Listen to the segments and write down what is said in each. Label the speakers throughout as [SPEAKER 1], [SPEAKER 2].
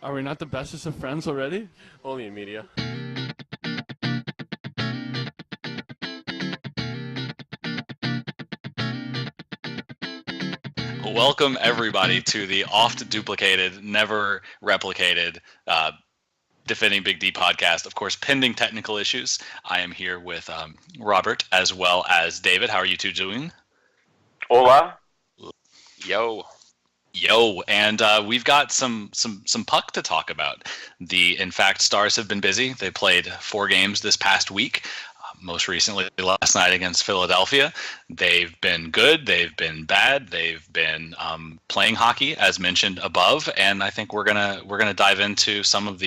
[SPEAKER 1] Are we not the bestest of friends already?
[SPEAKER 2] Only in media.
[SPEAKER 3] Welcome, everybody, to the oft duplicated, never replicated, Defending Big D podcast. Of course, pending technical issues. I am here with Robert as well as David. How are you two doing?
[SPEAKER 4] Hola.
[SPEAKER 5] Yo.
[SPEAKER 3] And we've got some puck to talk about. In fact, Stars have been busy. They played 4 games this past week. Most recently, last night against Philadelphia. They've been good. They've been bad. They've been playing hockey, as mentioned above. And I think we're gonna dive into some of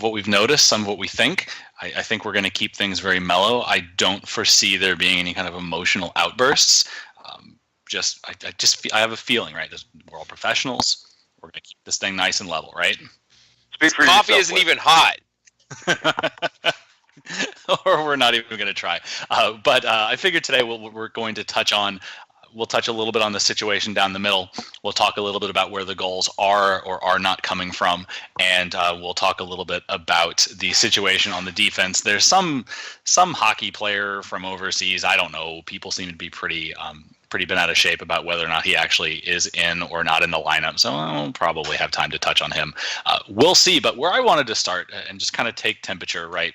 [SPEAKER 3] what we've noticed, some of what we think. I think we're going to keep things very mellow. I don't foresee there being any kind of emotional outbursts. I have a feeling, right? We're all professionals. We're going to keep this thing nice and level, right?
[SPEAKER 4] Speak for
[SPEAKER 5] Coffee
[SPEAKER 4] yourself,
[SPEAKER 5] isn't even hot.
[SPEAKER 3] Or we're not even going to try. But I figured today we're going to touch a little bit on the situation down the middle. We'll talk a little bit about where the goals are or are not coming from, and we'll talk a little bit about the situation on the defense. There's some hockey player from overseas. I don't know. People seem to be pretty bent out of shape about whether or not he actually is in or not in the lineup. So I'll probably have time to touch on him. We'll see. But where I wanted to start and just kind of take temperature, right?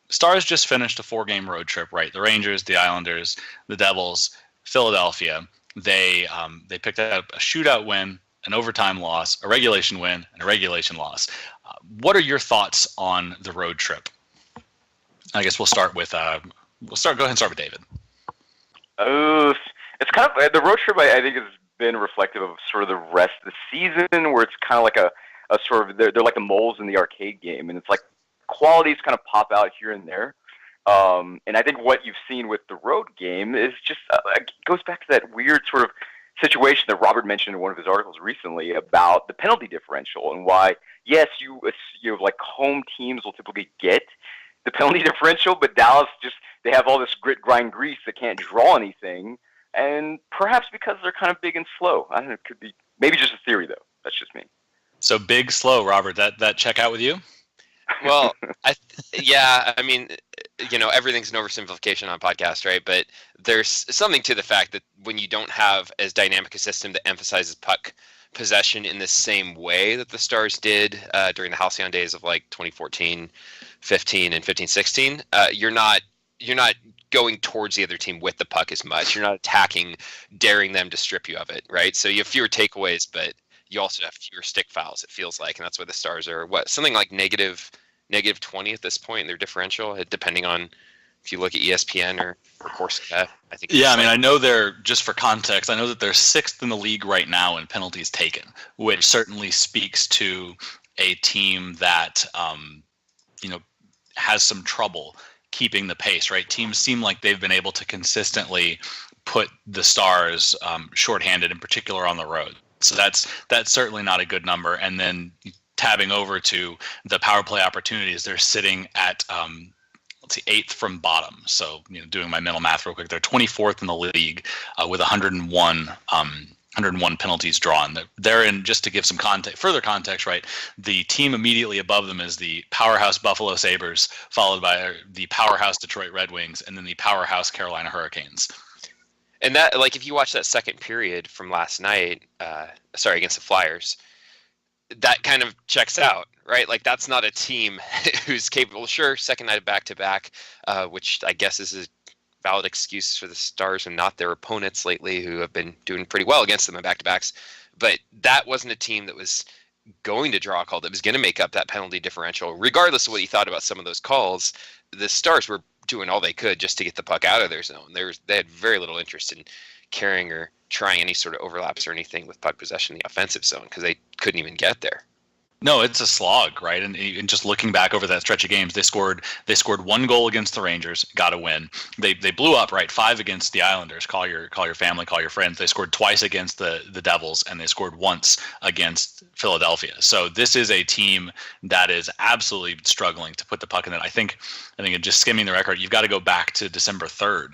[SPEAKER 3] Stars just finished a 4-game road trip, right? The Rangers, the Islanders, the Devils, Philadelphia. They picked up a shootout win, an overtime loss, a regulation win, and a regulation loss. What are your thoughts on the road trip? I guess we'll start with Go ahead and start with David.
[SPEAKER 4] It's kind of the road trip. I think has been reflective of sort of the rest of the season, where it's kind of like a sort of they're like the moles in the arcade game, and it's like qualities kind of pop out here and there. And I think what you've seen with the road game is just it goes back to that weird sort of situation that Robert mentioned in one of his articles recently about the penalty differential and why, yes, you like home teams will typically get the penalty differential, but Dallas they have all this grit, grind, grease that can't draw anything, and perhaps because they're kind of big and slow. I don't know. It could be maybe just a theory though. That's just me.
[SPEAKER 3] So big, slow, Robert. That check out with you?
[SPEAKER 5] Well, I mean, everything's an oversimplification on podcast, right? But there's something to the fact that when you don't have as dynamic a system that emphasizes puck possession in the same way that the Stars did during the Halcyon days of like 2014, 15, and 15, 16, you're not going towards the other team with the puck as much. You're not attacking, daring them to strip you of it, right? So you have fewer takeaways, but you also have fewer stick fouls, it feels like, and that's why the Stars are something like negative 20 at this point in their differential, depending on if you look at ESPN or Corsica. I think.
[SPEAKER 3] Yeah, I mean, I know just for context, I know that they're 6th in the league right now in penalties taken, which certainly speaks to a team that has some trouble keeping the pace, right? Teams seem like they've been able to consistently put the Stars shorthanded, in particular on the road. So that's certainly not a good number. And then tabbing over to the power play opportunities, they're sitting at 8th from bottom. So doing my mental math real quick, they're 24th in the league with 101 penalties drawn. They're in, just to give some further context, right? The team immediately above them is the powerhouse Buffalo Sabres, followed by the powerhouse Detroit Red Wings, and then the powerhouse Carolina Hurricanes.
[SPEAKER 5] And that, like, if you watch that second period from last night, against the Flyers, that kind of checks out, right? Like, that's not a team who's capable. Sure, second night of back-to-back, which I guess is a valid excuse for the Stars and not their opponents lately, who have been doing pretty well against them in back-to-backs. But that wasn't a team that was going to draw a call, that was going to make up that penalty differential. Regardless of what you thought about some of those calls, the Stars were doing all they could just to get the puck out of their zone. They had very little interest in carrying or trying any sort of overlaps or anything with puck possession in the offensive zone because they couldn't even get there.
[SPEAKER 3] No, it's a slog, right? And just looking back over that stretch of games, they scored 1 goal against the Rangers, got a win. They blew up, right? 5 against the Islanders. Call your family, call your friends. They scored twice against the Devils, and they scored once against Philadelphia. So this is a team that is absolutely struggling to put the puck in it. I think just skimming the record, you've got to go back to December 3rd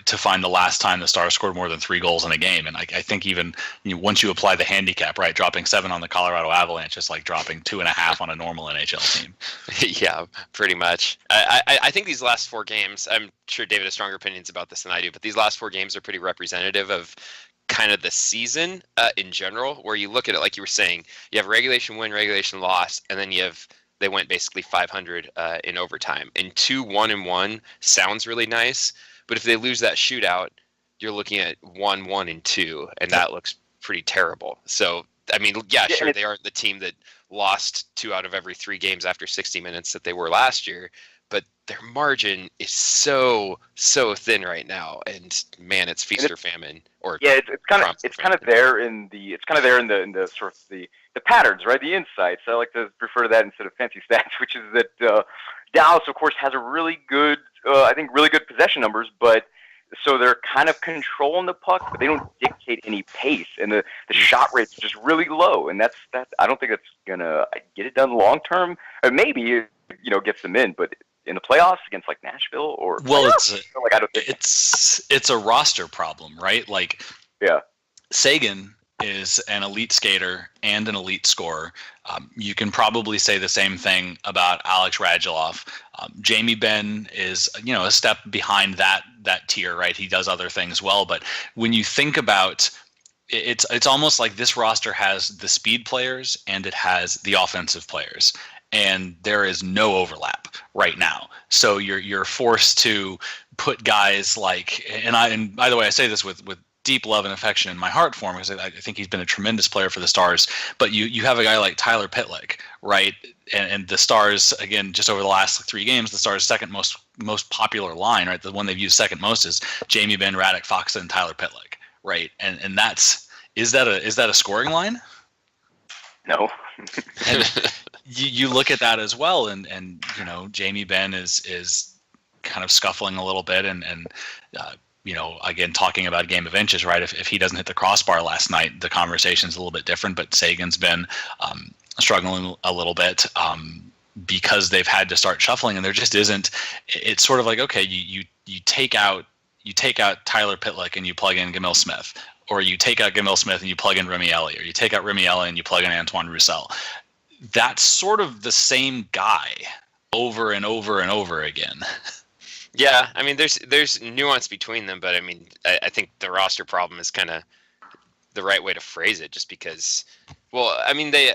[SPEAKER 3] to find the last time the Stars scored more than 3 goals in a game. And I think even once you apply the handicap, right, dropping 7 on the Colorado Avalanche, it's like dropping 2.5 on a normal NHL team.
[SPEAKER 5] Yeah, pretty much. I think these last 4 games, I'm sure David has stronger opinions about this than I do, but these last 4 games are pretty representative of kind of the season in general, where you look at it like you were saying, you have regulation win, regulation loss, and then they went basically 500 in overtime. And 2-1-1 sounds really nice, but if they lose that shootout, you're looking at 1-1-2, and that looks pretty terrible. So, I mean, yeah, sure, they aren't the team that lost 2 out of every 3 games after 60 minutes that they were last year, but their margin is so thin right now, and man, it's feast or famine. Or
[SPEAKER 4] yeah, it's kind of there in the sort of the patterns, right? The insights. I like to refer to that instead of fancy stats, which is that Dallas, of course, has a really good, really good possession numbers, but so they're kind of controlling the puck, but they don't dictate any pace, and the shot rate's just really low, and that's I don't think that's gonna get it done long term. Or maybe gets them in, but in the playoffs against like Nashville or
[SPEAKER 3] it's a roster problem, right? Like,
[SPEAKER 4] yeah,
[SPEAKER 3] Sagan is an elite skater and an elite scorer. You can probably say the same thing about Alex Radulov. Jamie Benn is, a step behind that tier, right? He does other things well, but when you think about it's almost like this roster has the speed players and it has the offensive players, and there is no overlap right now. So you're forced to put guys like, and by the way, I say this with deep love and affection in my heart for him, because I think he's been a tremendous player for the Stars. But you have a guy like Tyler Pitlick, right? And the Stars, again, just over the last 3 games, the Stars' second most popular line, right? The one they've used second most is Jamie Benn, Radek Faksa, and Tyler Pitlick, right? And is that a scoring line?
[SPEAKER 4] No.
[SPEAKER 3] And you look at that as well, and Jamie Benn is kind of scuffling a little bit, and again, talking about a game of inches, right? If he doesn't hit the crossbar last night, the conversation's a little bit different. But Sagan's been struggling a little bit because they've had to start shuffling, and there just isn't. It's sort of like, okay, you take out Tyler Pitlick and you plug in Gamil Smith, or you take out Gamil Smith and you plug in Remy Ellie, or you take out Remy Ellie and you plug in Antoine Roussel. That's sort of the same guy over and over and over again.
[SPEAKER 5] Yeah, I mean, there's nuance between them, but I mean, I think the roster problem is kind of the right way to phrase it, just because, well, I mean, I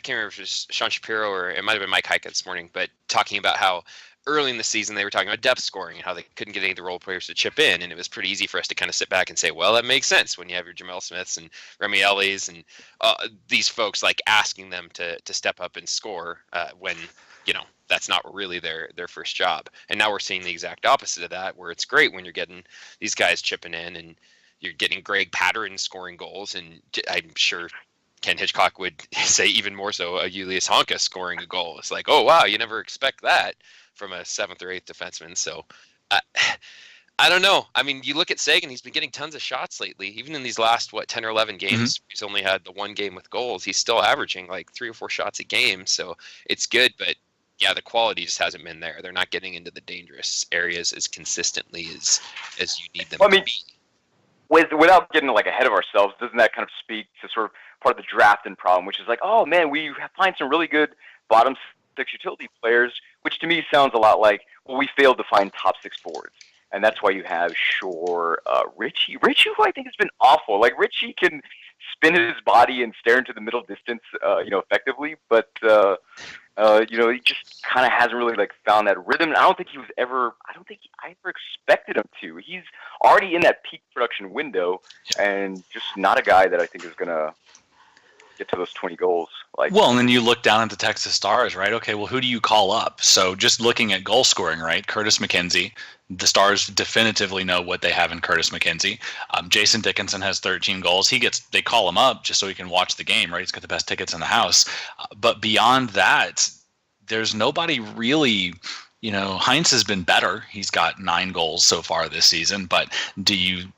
[SPEAKER 5] can't remember if it was Sean Shapiro or it might have been Mike Heika this morning, but talking about how early in the season they were talking about depth scoring and how they couldn't get any of the role players to chip in, and it was pretty easy for us to kind of sit back and say, well, that makes sense when you have your Jamel Smiths and Remy Ellies and these folks like asking them to step up and score when that's not really their first job. And now we're seeing the exact opposite of that, where it's great when you're getting these guys chipping in and you're getting Greg Patterson scoring goals, and I'm sure Ken Hitchcock would say even more so a Julius Honka scoring a goal. It's like, oh wow, you never expect that from a 7th or 8th defenseman. So I don't know. I mean, you look at Sagan, he's been getting tons of shots lately. Even in these last 10 or 11 games, He's only had the 1 game with goals. He's still averaging like 3 or 4 shots a game. So it's good, but yeah, the quality just hasn't been there. They're not getting into the dangerous areas as consistently as you need them to be.
[SPEAKER 4] Without getting like ahead of ourselves, doesn't that kind of speak to sort of part of the drafting problem, which is like, oh man, we find some really good bottom 6 utility players, which to me sounds a lot like, well, we failed to find top 6 forwards. And that's why you have Richie, who I think has been awful. Like, Richie can spin his body and stare into the middle distance, effectively, but he just kind of hasn't really like found that rhythm. And I don't think I ever expected him to. He's already in that peak production window, and just not a guy that I think is gonna get to those 20 goals. Well,
[SPEAKER 3] and then you look down at the Texas Stars, right? Okay, well, who do you call up? So just looking at goal scoring, right? Curtis McKenzie. The Stars definitively know what they have in Curtis McKenzie. Jason Dickinson has 13 goals. They call him up just so he can watch the game, right? He's got the best tickets in the house. But beyond that, there's nobody really. Heinz has been better. He's got 9 goals so far this season, but do you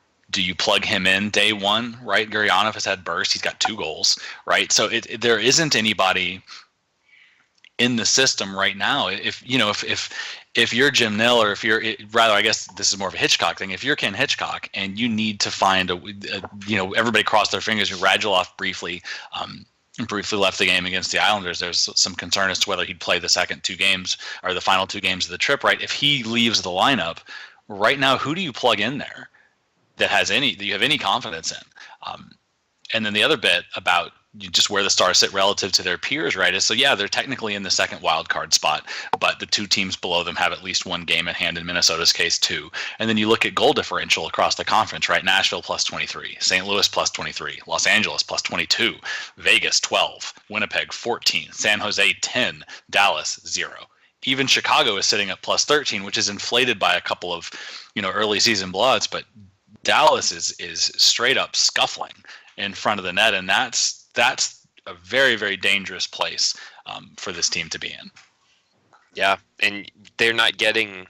[SPEAKER 3] plug him in day one, right? Guryanov has had bursts. He's got 2 goals, right? So there isn't anybody in the system right now. If you're Jim Nill, or I guess this is more of a Hitchcock thing. If you're Ken Hitchcock and you need to find everybody crossed their fingers. Radulov briefly briefly left the game against the Islanders, there's some concern as to whether he'd play the second 2 games or the final 2 games of the trip, right? If he leaves the lineup right now, who do you plug in there that you have any confidence in? And then the other bit about just where the Stars sit relative to their peers, right, is so yeah, they're technically in the second wild card spot, but the 2 teams below them have at least 1 game at hand, in Minnesota's case 2. And then you look at goal differential across the conference, right? Nashville plus 23, St. Louis plus 23, Los Angeles plus 22, Vegas 12, Winnipeg 14, San Jose 10, Dallas 0. Even Chicago is sitting at plus 13, which is inflated by a couple of, early season blowouts, but Dallas is straight up scuffling in front of the net, and that's a very, very dangerous place for this team to be in.
[SPEAKER 5] Yeah, and they're not getting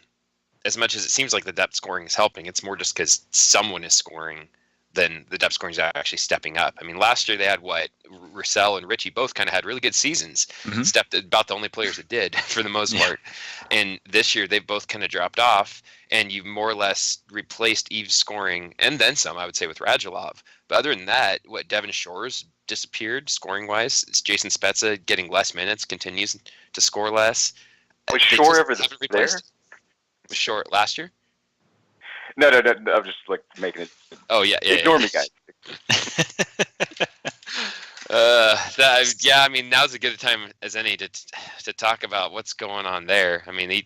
[SPEAKER 5] as much as it seems like the depth scoring is helping. It's more just because someone is scoring than the depth scoring is actually stepping up. I mean, last year they had Russell and Richie both kind of had really good seasons.
[SPEAKER 3] Mm-hmm.
[SPEAKER 5] Stepped about the only players that did for the most part. And this year they've both kind of dropped off, and you've more or less replaced Eve's scoring and then some, I would say, with Radulov. But other than that, Devin Shore's disappeared scoring-wise. It's Jason Spezza getting less minutes, continues to score less.
[SPEAKER 4] Was Shore ever there?
[SPEAKER 5] Was Shore last year?
[SPEAKER 4] No. I'm just making it.
[SPEAKER 5] Oh yeah.
[SPEAKER 4] Ignore me, guys.
[SPEAKER 5] I mean, now's as good a time as any to talk about what's going on there. I mean,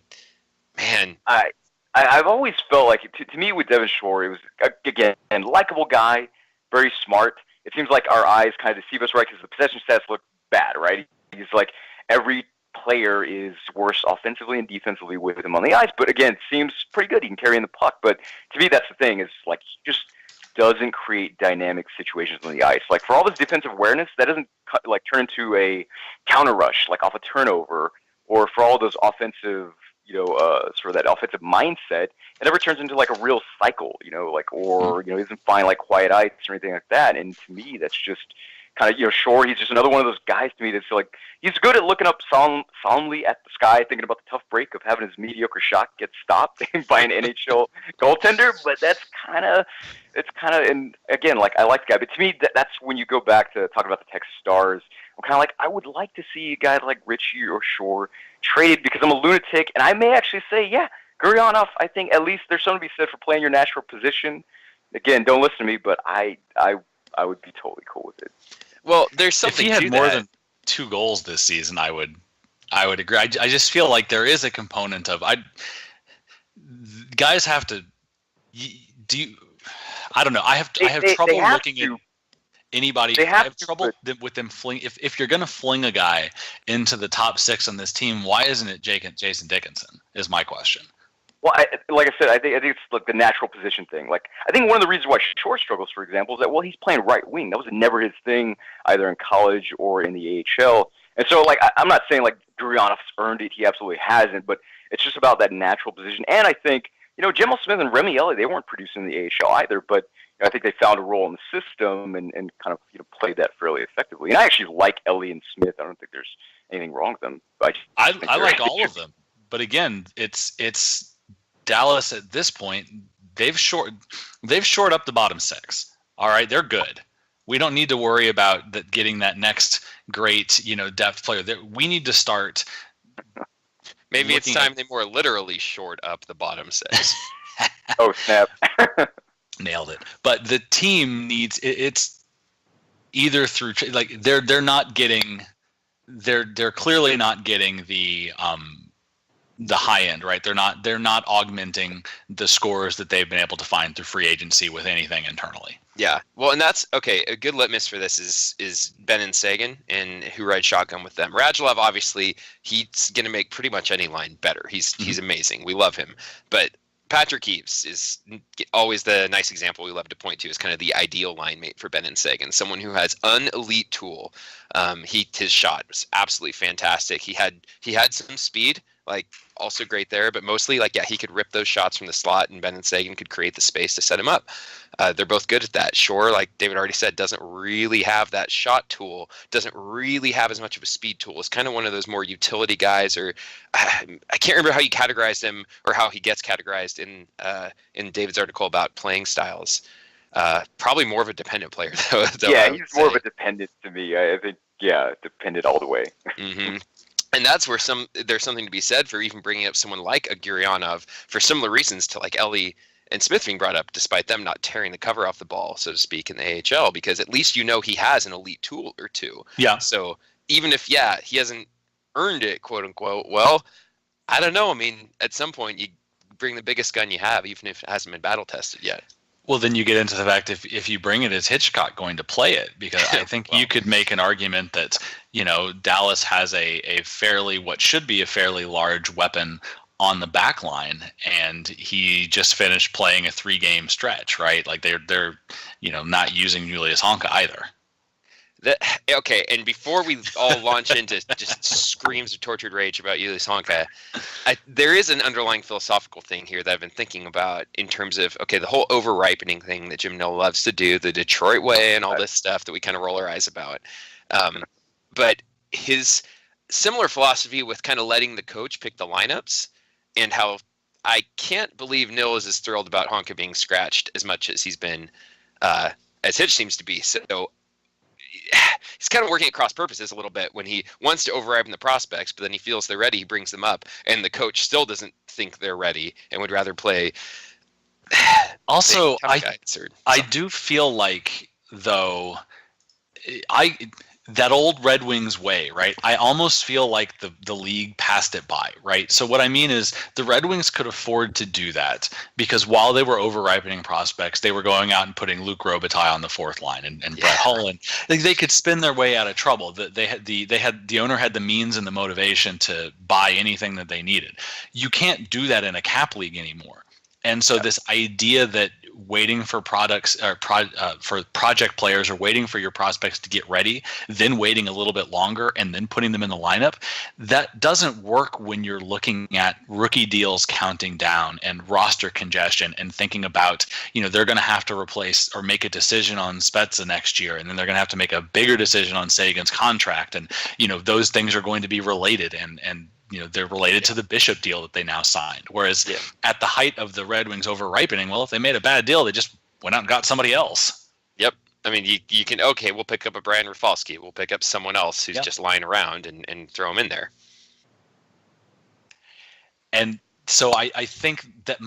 [SPEAKER 4] I've always felt like to me with Devin Shore, it was again likable guy, very smart. It seems like our eyes kind of deceive us, right? Because the possession stats look bad, right? He's like every player is worse offensively and defensively with him on the ice, but again, seems pretty good. He can carry in the puck, but to me, that's the thing is he just doesn't create dynamic situations on the ice. For all his defensive awareness, that doesn't turn into a counter rush off a turnover, or for all those offensive, sort of that offensive mindset, it never turns into a real cycle, or he doesn't find quiet ice or anything like that. And to me, that's just kind of, Shore, he's just another one of those guys to me that's he's good at looking up solemnly at the sky, thinking about the tough break of having his mediocre shot get stopped by an NHL goaltender, but it's kind of, and again, I like the guy, but to me, that's when you go back to talking about the Texas Stars, I'm kind of I would like to see a guy like Richie or Shore traded, because I'm a lunatic, and I may actually say, yeah, Gurionov, I think at least there's something to be said for playing your natural position. Again, don't listen to me, but I would be totally cool with it.
[SPEAKER 5] Well, there's something.
[SPEAKER 3] If he had more than 2 goals this season, I would agree. I just feel like there is a component of guys have to. I don't know. I have trouble looking at anybody. I have trouble with them fling. If you're going to fling a guy into the top 6 on this team, why isn't it Jason Dickinson? Is my question.
[SPEAKER 4] Well, like I said, I think it's the natural position thing. I think one of the reasons why Shore struggles, for example, is that he's playing right wing. That was never his thing, either in college or in the AHL. And so, I'm not saying Gurionov's earned it; he absolutely hasn't. But it's just about that natural position. And I think Gemel Smith and Remy Ellie, they weren't producing in the AHL either, but I think they found a role in the system and kind of played that fairly effectively. And I actually like Ellie and Smith. I don't think there's anything wrong with them.
[SPEAKER 3] I like all of them, but again, it's Dallas at this point, they've shored up the bottom 6. All right, they're good. We don't need to worry about getting that next great, depth player. We need to start.
[SPEAKER 5] Maybe it's time they more literally shored up the bottom 6.
[SPEAKER 4] Oh snap!
[SPEAKER 3] Nailed it. But the team needs it's either through they're not getting they're clearly not getting the high end, right? They're not augmenting the scores that they've been able to find through free agency with anything internally.
[SPEAKER 5] Yeah. Well, and that's okay. A good litmus for this is Ben and Sagan and who rides shotgun with them. Radulov, obviously, he's going to make pretty much any line better. He's amazing. We love him. But Patrick Eaves is always the nice example we love to point to as kind of the ideal line mate for Ben and Sagan, someone who has an elite tool. His shot was absolutely fantastic. He had some speed, also great there, but mostly he could rip those shots from the slot, and Ben and Sagan could create the space to set him up. They're both good at that. Shore, like David already said, doesn't really have that shot tool, doesn't really have as much of a speed tool. It's kind of one of those more utility guys, or I can't remember how you categorized him or how he gets categorized in David's article about playing styles. Probably more of a dependent player, though.
[SPEAKER 4] Yeah, he's more of a dependent to me. I think depended all the way.
[SPEAKER 5] Mm-hmm. And that's where there's something to be said for even bringing up someone like a Gurionov for similar reasons to like Ellie and Smith being brought up, despite them not tearing the cover off the ball, so to speak, in the AHL, because at least he has an elite tool or two.
[SPEAKER 3] Yeah.
[SPEAKER 5] So even if, he hasn't earned it, quote unquote, well, I don't know. I mean, at some point you bring the biggest gun you have, even if it hasn't been battle tested yet.
[SPEAKER 3] Well, then you get into the fact if you bring it, is Hitchcock going to play it? Because I think you could make an argument that, Dallas has a fairly, what should be a fairly large weapon on the back line, and he just finished playing a 3-game stretch, right? Like they're not using Julius Honka either.
[SPEAKER 5] Okay, and before we all launch into just screams of tortured rage about Julius Honka, there is an underlying philosophical thing here that I've been thinking about in terms of, the whole over-ripening thing that Jim Nill loves to do, the Detroit way and all this stuff that we kind of roll our eyes about. But his similar philosophy with kind of letting the coach pick the lineups, and how I can't believe Nill is as thrilled about Honka being scratched as much as he's been, as Hitch seems to be. So he's kind of working at cross purposes a little bit when he wants to over-ripen the prospects, but then he feels they're ready, he brings them up, and the coach still doesn't think they're ready and would rather play.
[SPEAKER 3] Also, I do feel like, though, that old Red Wings way, right? I almost feel like the league passed it by, right? So what I mean is the Red Wings could afford to do that because while they were over-ripening prospects, they were going out and putting Luc Robitaille on the fourth line and Brett Hull, and they could spin their way out of trouble. The owner had the means and the motivation to buy anything that they needed. You can't do that in a cap league anymore. And so this idea that waiting for for project players or waiting for your prospects to get ready, then waiting a little bit longer and then putting them in the lineup, that doesn't work when you're looking at rookie deals counting down and roster congestion and thinking about, they're going to have to replace or make a decision on Spezza next year, and then they're going to have to make a bigger decision on Sagan's contract, and those things are going to be related and they're related to the Bishop deal that they now signed. Whereas at the height of the Red Wings over-ripening, well, if they made a bad deal, they just went out and got somebody else. Yep.
[SPEAKER 5] I mean, you can, we'll pick up a Brian Rafalski. We'll pick up someone else who's just lying around and throw him in there.
[SPEAKER 3] And so I think that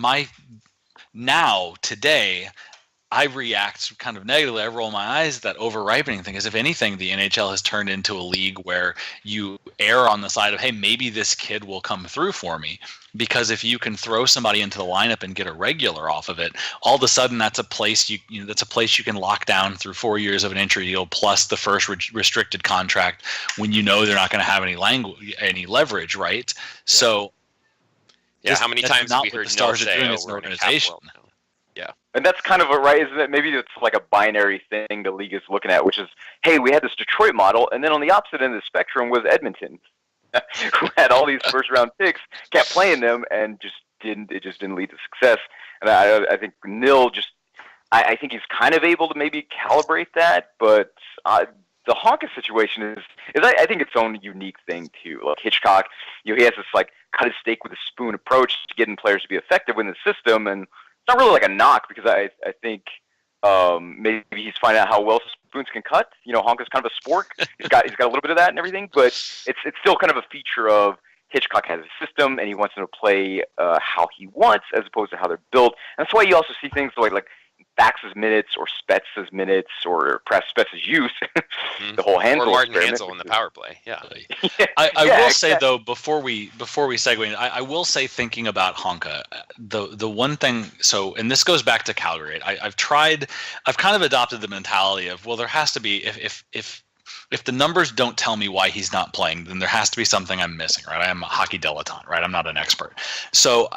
[SPEAKER 3] today, I react kind of negatively. I roll my eyes at that over-ripening thing, as if anything, the NHL has turned into a league where you err on the side of, hey, maybe this kid will come through for me. Because if you can throw somebody into the lineup and get a regular off of it, all of a sudden that's a place you can lock down through 4 years of an entry deal plus the first restricted contract when they're not going to have any leverage, right? So,
[SPEAKER 5] how many times have we heard
[SPEAKER 3] Stars are doing this organization?
[SPEAKER 5] Yeah.
[SPEAKER 4] And that's kind of isn't it? Maybe it's like a binary thing the league is looking at, which is, hey, we had this Detroit model, and then on the opposite end of the spectrum was Edmonton, who had all these first-round picks, kept playing them, and just didn't lead to success. And I think Nill I think he's kind of able to maybe calibrate that, but the Honka situation is I think its own unique thing too. Like Hitchcock, he has this like cut his steak with a spoon approach to getting players to be effective in the system, and it's not really like a knock because I think maybe he's finding out how well spoons can cut. Honka's kind of a spork. He's got a little bit of that and everything, but it's still kind of a feature of Hitchcock has a system and he wants them to play how he wants as opposed to how they're built. And that's why you also see things like Bax's minutes or Spez's minutes or perhaps Spez's use, the whole Hansel
[SPEAKER 5] or Martin
[SPEAKER 4] experiment.
[SPEAKER 5] Hansel in the power play. Yeah.
[SPEAKER 3] I will say though, before we segue, I will say, thinking about Honka, the one thing. So, and this goes back to Calgary. I've kind of adopted the mentality of, well, there has to be if the numbers don't tell me why he's not playing, then there has to be something I'm missing, right? I'm a hockey dilettante, right? I'm not an expert, so.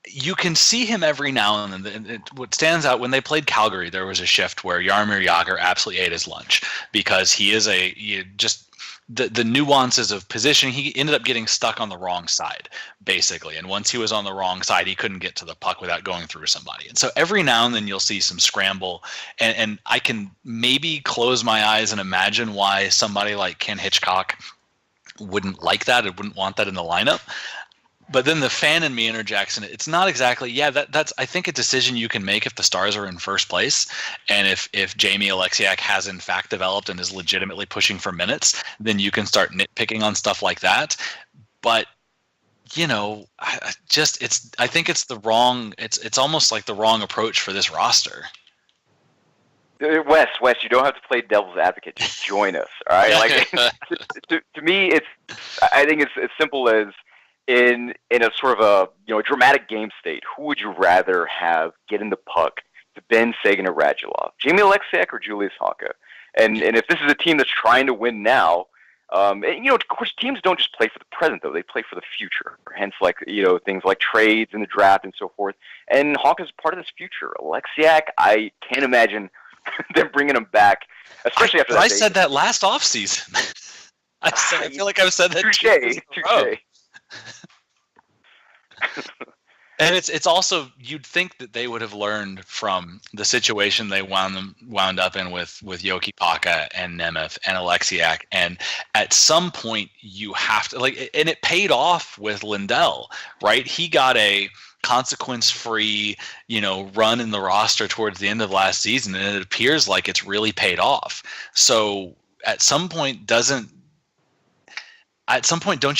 [SPEAKER 3] You can see him every now and then. What stands out, when they played Calgary, there was a shift where Jaromir Jagr absolutely ate his lunch because he is the nuances of position. He ended up getting stuck on the wrong side, basically. And once he was on the wrong side, he couldn't get to the puck without going through somebody. And so every now and then you'll see some scramble. And I can maybe close my eyes and imagine why somebody like Ken Hitchcock wouldn't like that and wouldn't want that in the lineup. But then the fan in me interjects, and it's not exactly. Yeah, that's I think a decision you can make if the Stars are in first place, and if Jamie Alexiak has in fact developed and is legitimately pushing for minutes, then you can start nitpicking on stuff like that. But I think it's the wrong. It's almost like the wrong approach for this roster.
[SPEAKER 4] Wes, you don't have to play devil's advocate. Just join us, all right? Like, to me, I think it's as simple as in a sort of a dramatic game state. Who would you rather have getting the puck to Ben Sagan or Radulov, Jamie Alexiak or Julius Honka? And if this is a team that's trying to win now, of course, teams don't just play for the present though; they play for the future. Hence, like things like trades and the draft and so forth. And Honka's part of this future. Alexiak, I can't imagine them bringing him back, especially after that.
[SPEAKER 3] I said that last offseason. I feel like I've said that.
[SPEAKER 4] Touché.
[SPEAKER 3] And it's also, you'd think that they would have learned from the situation they wound up in with Yoki Paka and Nemeth and Alexiak, and at some point you have to and it paid off with Lindell, right? He got a consequence-free, run in the roster towards the end of last season, and it appears like it's really paid off. So at some point, don't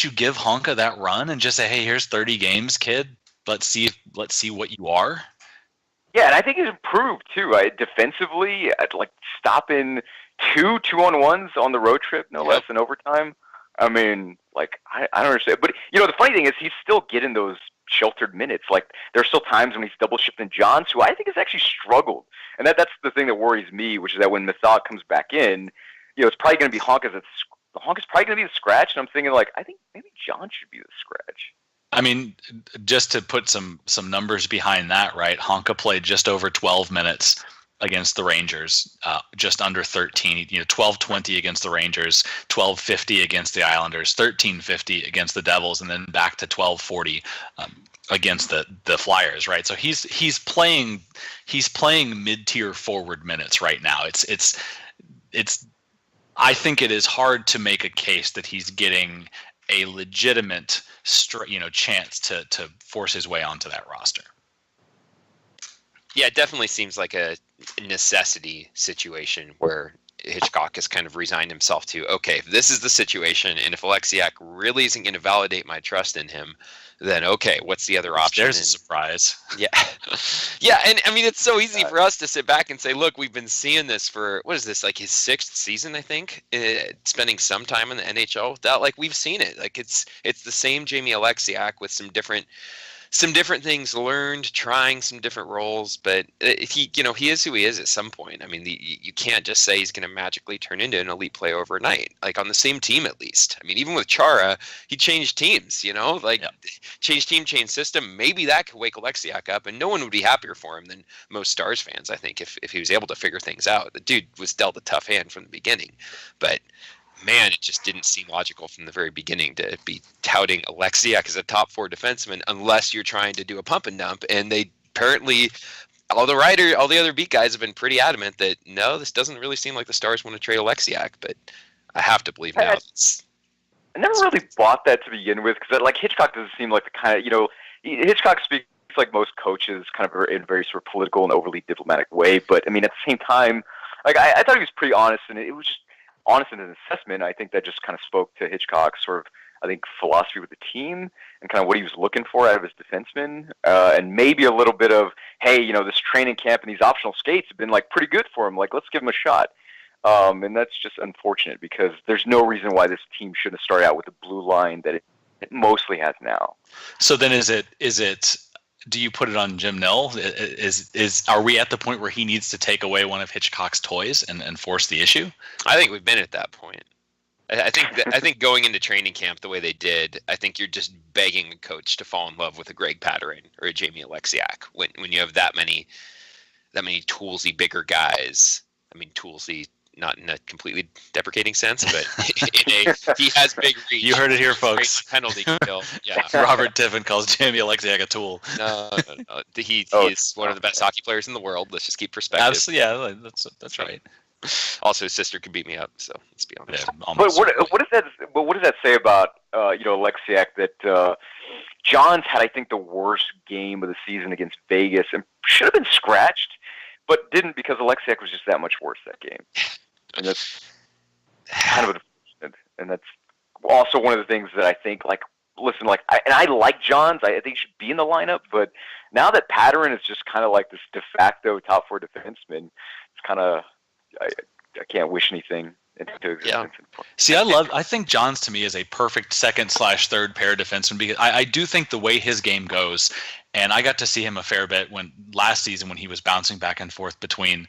[SPEAKER 3] you give Honka that run and just say, "Hey, here's 30 games, kid. Let's see what you are."
[SPEAKER 4] Yeah, and I think he's improved too. Right? Defensively, stopping 2-on-1s on the road trip, no less than overtime. I mean, I don't understand. But the funny thing is, he's still getting those sheltered minutes. Like, there's still times when he's double shifting Johns, who I think has actually struggled. And that's the thing that worries me, which is that when Method comes back in, it's probably going to be Honka's probably going to be the scratch. And I'm thinking, I think maybe John should be the scratch.
[SPEAKER 3] I mean, just to put some numbers behind that, right? Honka played just over 12 minutes against the Rangers, just under 13. 12:20 against the Rangers, 12:50 against the Islanders, 13:50 against the Devils, and then back to 12:40 against the Flyers, right? So he's playing mid-tier forward minutes right now. It's I think it is hard to make a case that he's getting a legitimate chance to force his way onto that roster.
[SPEAKER 5] Yeah, it definitely seems like a necessity situation where Hitchcock has kind of resigned himself to, okay, if this is the situation, and if Alexiak really isn't going to validate my trust in him, then okay, what's the other option?
[SPEAKER 3] There's a surprise.
[SPEAKER 5] Yeah. Yeah, and I mean, it's so easy for us to sit back and say, look, we've been seeing this for, what is this, like his 6th season, I think, spending some time in the NHL without, we've seen it. It's the same Jamie Alexiak with some different things learned, trying some different roles, but he is who he is at some point. I mean, you can't just say he's going to magically turn into an elite player overnight, on the same team at least. I mean, even with Chara, he changed teams, changed team, changed system. Maybe that could wake Alexiak up, and no one would be happier for him than most Stars fans, I think, if he was able to figure things out. The dude was dealt a tough hand from the beginning, but man, it just didn't seem logical from the very beginning to be touting Alexiak as a top 4 defenseman unless you're trying to do a pump and dump. And they apparently, all the other beat guys have been pretty adamant that no, this doesn't really seem like the Stars want to trade Alexiak. But I have to believe now.
[SPEAKER 4] I never really bought that to begin with because Hitchcock doesn't seem like the kind of Hitchcock speaks like most coaches, kind of in a very sort of political and overly diplomatic way. But I mean, at the same time, I thought he was pretty honest, and it was just honest in his assessment. I think that just kind of spoke to Hitchcock's sort of, philosophy with the team and kind of what he was looking for out of his defensemen, and maybe a little bit of, hey, this training camp and these optional skates have been pretty good for him. Let's give him a shot. And that's just unfortunate because there's no reason why this team shouldn't have started out with the blue line that it mostly has now.
[SPEAKER 3] So then is it? Do you put it on Jim Nill? Are we at the point where he needs to take away one of Hitchcock's toys and force the issue?
[SPEAKER 5] I think we've been at that point. I think going into training camp the way they did, I think you're just begging the coach to fall in love with a Greg Pateryn or a Jamie Alexiak when you have that many toolsy bigger guys. I mean, toolsy not in a completely deprecating sense, but he has big reach.
[SPEAKER 3] You heard it here, folks.
[SPEAKER 5] Penalty kill. Yeah.
[SPEAKER 3] Robert Tiffin calls Jamie Alexiak a tool.
[SPEAKER 5] No. He's one of the best hockey players in the world. Let's just keep perspective.
[SPEAKER 3] Absolutely, yeah, that's right.
[SPEAKER 5] Also, his sister could beat me up, so let's be honest.
[SPEAKER 4] Yeah, but what does that say about Alexiak that Johns had, I think, the worst game of the season against Vegas and should have been scratched, but didn't because Alexiak was just that much worse that game. And that's kind of unfortunate. And that's also one of the things that I think, like, listen, like, I like Johns. I think he should be in the lineup, but now that Patterson is just kind of like this de facto top 4 defenseman, it's kind of, I can't wish anything into existence.
[SPEAKER 3] Yeah. See, I think Johns to me is a perfect second/third pair defenseman because I do think the way his game goes, and I got to see him a fair bit last season when he was bouncing back and forth between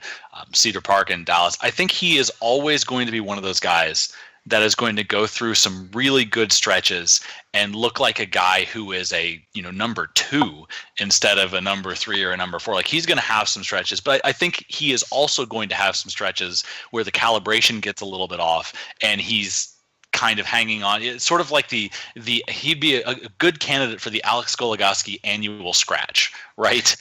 [SPEAKER 3] Cedar Park and Dallas. I think he is always going to be one of those guys that is going to go through some really good stretches and look like a guy who is a number 2 instead of a number 3 or a number 4. Like, he's going to have some stretches, but I think he is also going to have some stretches where the calibration gets a little bit off and he's kind of hanging on. It's sort of like he'd be a good candidate for the Alex Goligoski annual scratch, right?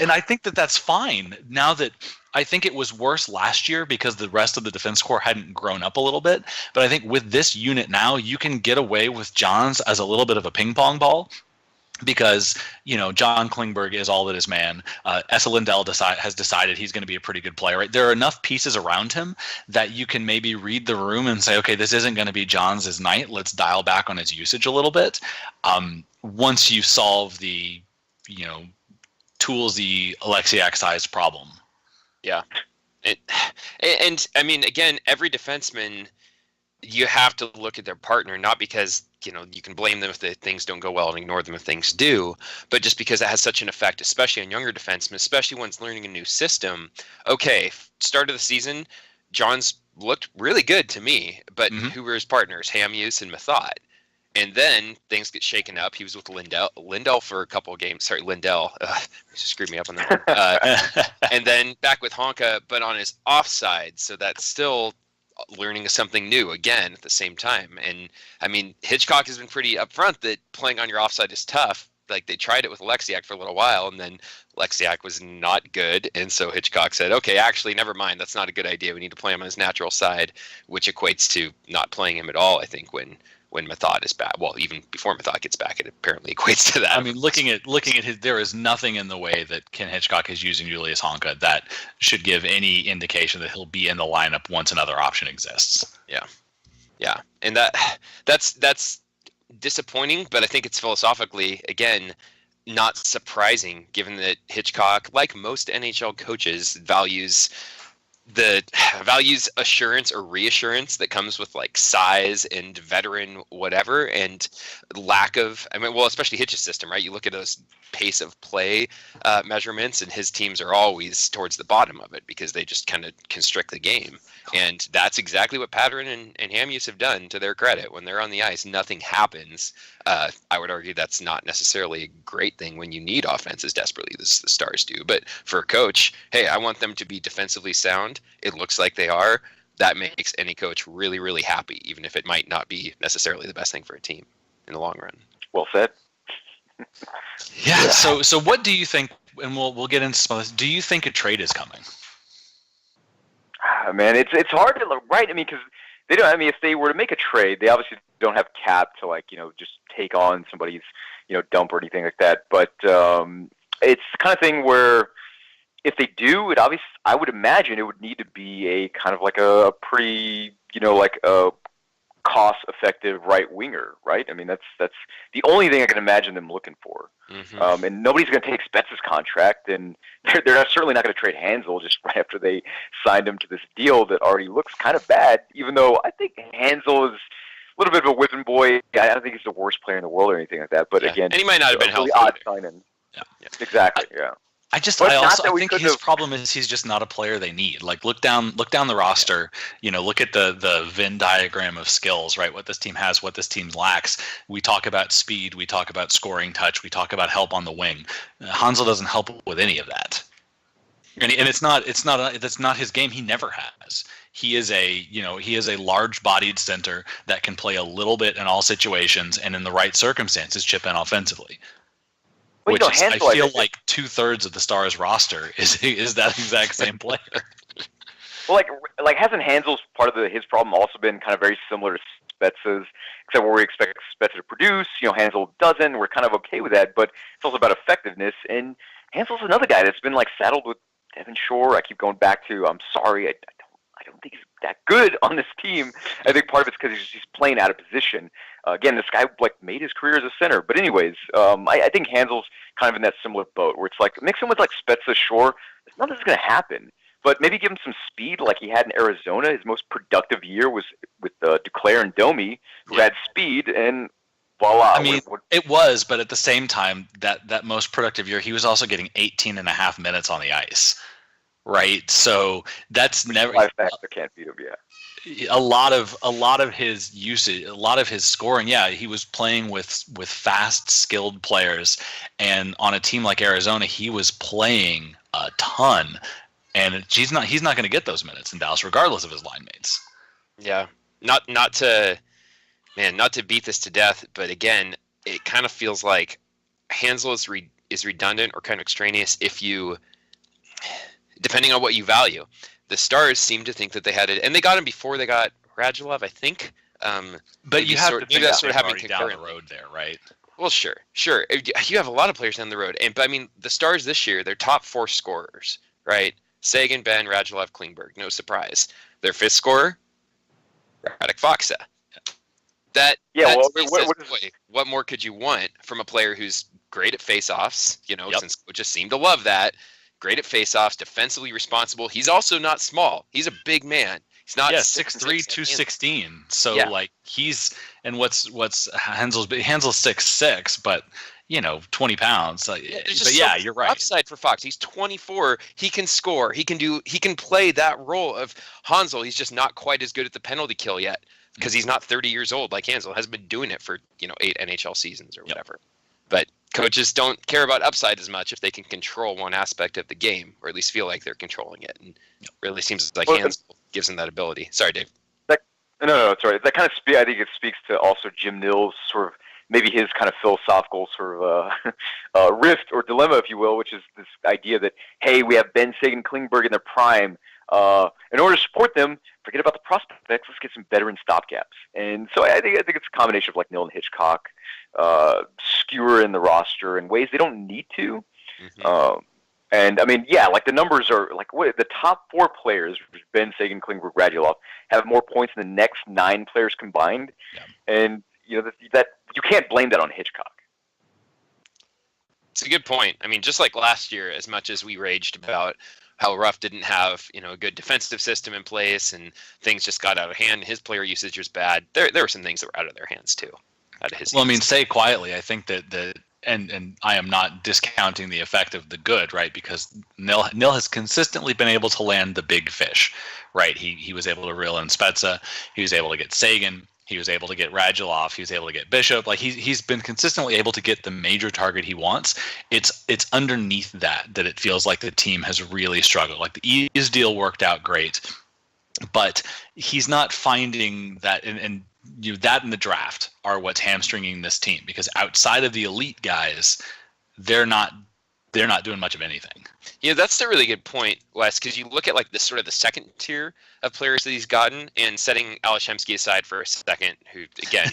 [SPEAKER 3] and I think that's fine now that I think it was worse last year because the rest of the defense core hadn't grown up a little bit. But I think with this unit now, you can get away with Johns as a little bit of a ping pong ball because, John Klingberg is all that is man. Esa Lindell has decided he's going to be a pretty good player. Right? There are enough pieces around him that you can maybe read the room and say, okay, this isn't going to be Johns' night. Let's dial back on his usage a little bit. Once you solve the, Toolsy Alexiak size problem.
[SPEAKER 5] Yeah. And I mean, again, every defenseman, you have to look at their partner, not because, you can blame them if the things don't go well and ignore them if things do, but just because it has such an effect, especially on younger defensemen, especially one's learning a new system. Okay, start of the season, Johns looked really good to me, but who were his partners? Hamhuis and Method. And then things get shaken up. He was with Lindell for a couple of games. Sorry, Lindell. Just screwed me up on that. And then back with Honka, but on his offside. So that's still learning something new again at the same time. And I mean, Hitchcock has been pretty upfront that playing on your offside is tough. Like, they tried it with Alexiak for a little while, and then Alexiak was not good. And so Hitchcock said, okay, actually, never mind. That's not a good idea. We need to play him on his natural side, which equates to not playing him at all, I think, when Method is back. Well, even before Method gets back, it apparently equates to that.
[SPEAKER 3] I mean, looking at his, there is nothing in the way that Ken Hitchcock is using Julius Honka that should give any indication that he'll be in the lineup once another option exists.
[SPEAKER 5] Yeah, and that's disappointing, but I think it's philosophically, again, not surprising given that Hitchcock, like most NHL coaches, values assurance or reassurance that comes with like size and veteran whatever, and lack of, especially Hitch's system, right? You look at those pace of play measurements, and his teams are always towards the bottom of it because they just kind of constrict the game. And that's exactly what Patterson and Hamhuis have done, to their credit. When they're on the ice, nothing happens. I would argue that's not necessarily a great thing when you need offenses desperately, as the Stars do. But for a coach, hey, I want them to be defensively sound. It looks like they are. That makes any coach really, really happy, even if it might not be necessarily the best thing for a team in the long run.
[SPEAKER 4] Well said.
[SPEAKER 3] Yeah. So what do you think? And we'll get into some of this. Do you think a trade is coming?
[SPEAKER 4] Man, it's hard to look, right? I mean, because they don't. I mean, if they were to make a trade, they obviously don't have cap to just take on somebody's dump or anything like that. But it's the kind of thing where if they do, I would imagine it would need to be a kind of like a pretty like a cost-effective right winger, right? I mean, that's the only thing I can imagine them looking for. Mm-hmm. And nobody's going to take Spez's contract, and they're certainly not going to trade Hansel just right after they signed him to this deal that already looks kind of bad, even though I think Hansel is a little bit of a whipping boy. I don't think he's the worst player in the world or anything like that, but again,
[SPEAKER 5] and he might not have been
[SPEAKER 4] really
[SPEAKER 5] healthy.
[SPEAKER 4] Odd signing.
[SPEAKER 3] Yeah.
[SPEAKER 4] Exactly, yeah.
[SPEAKER 3] I think his problem is he's just not a player they need. Like, look down the roster. Look at the Venn diagram of skills, right? What this team has, what this team lacks. We talk about speed, we talk about scoring touch, we talk about help on the wing. Hansel doesn't help with any of that, and that's not his game. He never has. He is a large-bodied center that can play a little bit in all situations, and in the right circumstances, chip in offensively. Which is, I feel like 2/3 of the Stars roster is that exact same player.
[SPEAKER 4] Well, like hasn't Hansel's part of his problem also been kind of very similar to Spezza's, except where we expect Spezza to produce. Hansel doesn't. We're kind of okay with that, but it's also about effectiveness. And Hansel's another guy that's been saddled with Devin Shore. I keep going back to. I'm sorry, I don't think he's that good on this team. I think part of it's because he's playing out of position. Again, this guy made his career as a center. But anyways, I think Hansel's kind of in that similar boat where it's mix him with Spezza, Shore. Nothing's going to happen. But maybe give him some speed like he had in Arizona. His most productive year was with Duclair and Domi, who had speed, and voila.
[SPEAKER 3] I mean, it was, but at the same time, that most productive year, he was also getting 18 and a half minutes on the ice, right? So that's never.
[SPEAKER 4] Five factor can't beat him, yeah.
[SPEAKER 3] A lot of his usage, a lot of his scoring, yeah, he was playing with fast, skilled players, and on a team like Arizona, he was playing a ton. And he's not going to get those minutes in Dallas, regardless of his line mates.
[SPEAKER 5] Yeah, not to beat this to death, but again, it kind of feels like Hansel is redundant or kind of extraneous if you, depending on what you value. The Stars seem to think that they had it, and they got him before they got Radulov, I think.
[SPEAKER 3] But you have to think
[SPEAKER 5] that's sort of happening
[SPEAKER 3] down the road there, right?
[SPEAKER 5] Well, sure. You have a lot of players down the road, but I mean, the Stars this year, their top 4 scorers, right? Sagan, Ben, Radulov, Klingberg. No surprise. Their 5th scorer, Radek Faksa. What more could you want from a player who's great at face-offs, since coaches seem to love that, great at face-offs, defensively responsible. He's also not small. He's a big man. He's not
[SPEAKER 3] 6'3", 216. So he's, and what's Hansel's 6'6", but 20 pounds. You're right.
[SPEAKER 5] Upside for Fox. He's 24. He can score. He can play that role of Hansel. He's just not quite as good at the penalty kill yet because he's not 30 years old like Hansel. Has been doing it for 8 NHL seasons or whatever. But coaches don't care about upside as much if they can control one aspect of the game, or at least feel like they're controlling it. And it really seems like Hansel gives them that ability. Sorry, Dave.
[SPEAKER 4] No, it's all right. That kind of I think it speaks to also Jim Nill's sort of maybe his kind of philosophical sort of rift or dilemma, if you will, which is this idea that, hey, we have Ben, Sagan, Klingberg in their prime. In order to support them, forget about the prospects. Let's get some veteran stopgaps. And so I think it's a combination of Nill and Hitchcock, skewering the roster in ways they don't need to. Mm-hmm. And I mean, the numbers are the top 4 players, Ben, Sagan, Klingberg, Radulov, have more points than the next 9 players combined. Yeah. And that you can't blame that on Hitchcock.
[SPEAKER 5] It's a good point. I mean, just like last year, as much as we raged about how Ruff didn't have a good defensive system in place and things just got out of hand, his player usage was bad. There were some things that were out of their hands too, out of his.
[SPEAKER 3] Well, hands. I mean, say quietly. I think that and I am not discounting the effect of the good, right? Because Nil has consistently been able to land the big fish, right? He was able to reel in Spezza. He was able to get Sagan. He was able to get Radulov. He was able to get Bishop. He's been consistently able to get the major target he wants. It's underneath that it feels like the team has really struggled. The Ease deal worked out great, but he's not finding that. And that in the draft are what's hamstringing this team, because outside of the elite guys, they're not doing much of anything.
[SPEAKER 5] That's a really good point, Wes, because you look at the sort of the second tier of players that he's gotten, and setting Alashemsky aside for a second, who, again,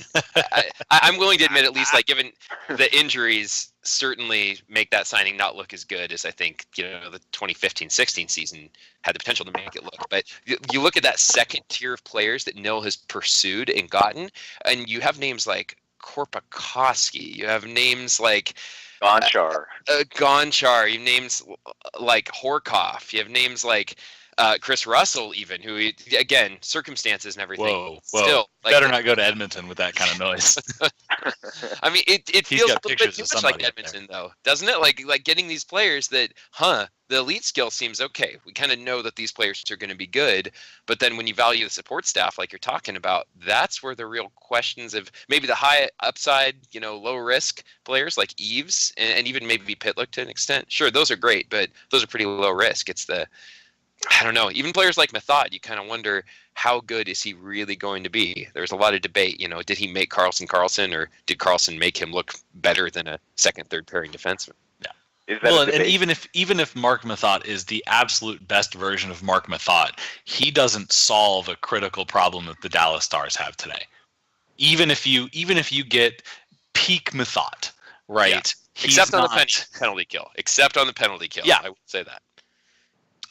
[SPEAKER 5] I'm willing to admit, at least given the injuries, certainly make that signing not look as good as I think the 2015-16 season had the potential to make it look. But you look at that second tier of players that Nil has pursued and gotten, and you have names like Korpikoski, you have names like
[SPEAKER 4] Gonchar.
[SPEAKER 5] Gonchar. You have names like Horkoff. You have names like Chris Russell, even, who, again, circumstances and everything.
[SPEAKER 3] Whoa.
[SPEAKER 5] Still,
[SPEAKER 3] better not go to Edmonton with that kind of noise.
[SPEAKER 5] I mean, it feels a little bit too much like Edmonton, though, doesn't it? Like getting these players that, the elite skill seems okay. We kind of know that these players are going to be good, but then when you value the support staff, like you're talking about, that's where the real questions of maybe the high upside, low risk players like Eves and even maybe Pitlick to an extent. Sure, those are great, but those are pretty low risk. It's I don't know, even players like Mathot, you kind of wonder, how good is he really going to be? There's a lot of debate, did he make Carlson, or did Carlson make him look better than a second, third pairing defenseman?
[SPEAKER 3] And even if Mark Mathot is the absolute best version of Mark Mathot, he doesn't solve a critical problem that the Dallas Stars have today. even if you get peak Mythot, right?
[SPEAKER 5] Yeah.
[SPEAKER 3] He's
[SPEAKER 5] Except on
[SPEAKER 3] not,
[SPEAKER 5] the penalty kill. Except on the penalty kill.
[SPEAKER 3] Yeah.
[SPEAKER 5] I would say that.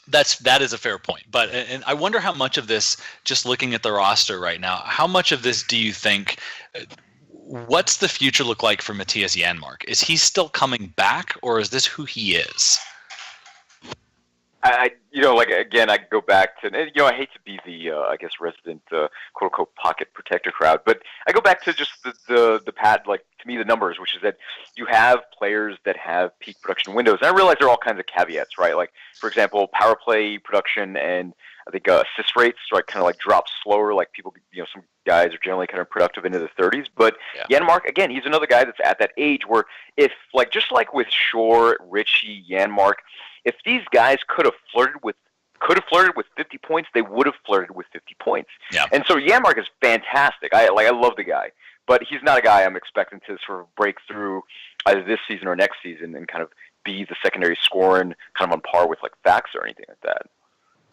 [SPEAKER 3] that is a fair point. But and I wonder how much of this, just looking at the roster right now, how much of this do you think? What's the future look like for Matthias Janmark? Is he still coming back, or is this who he is?
[SPEAKER 4] Like again, I go back to, I hate to be the, I guess, resident quote unquote pocket protector crowd, but I go back to just the pad, like to me the numbers, which is that you have players that have peak production windows, and I realize there are all kinds of caveats, right? Like for example, power play production and I think assist rates, right, kind of like drop slower. Like people, some guys are generally kind of productive into the 30s, but Janmark, again, he's another guy that's at that age where if just like with Shore, Richie, Janmark, if these guys could have flirted with 50 points, they would have flirted with 50 points.
[SPEAKER 3] Yeah.
[SPEAKER 4] And so Janmark is fantastic. I love the guy, but he's not a guy I'm expecting to sort of break through either this season or next season and kind of be the secondary scoring kind of on par with like Fax or anything like that.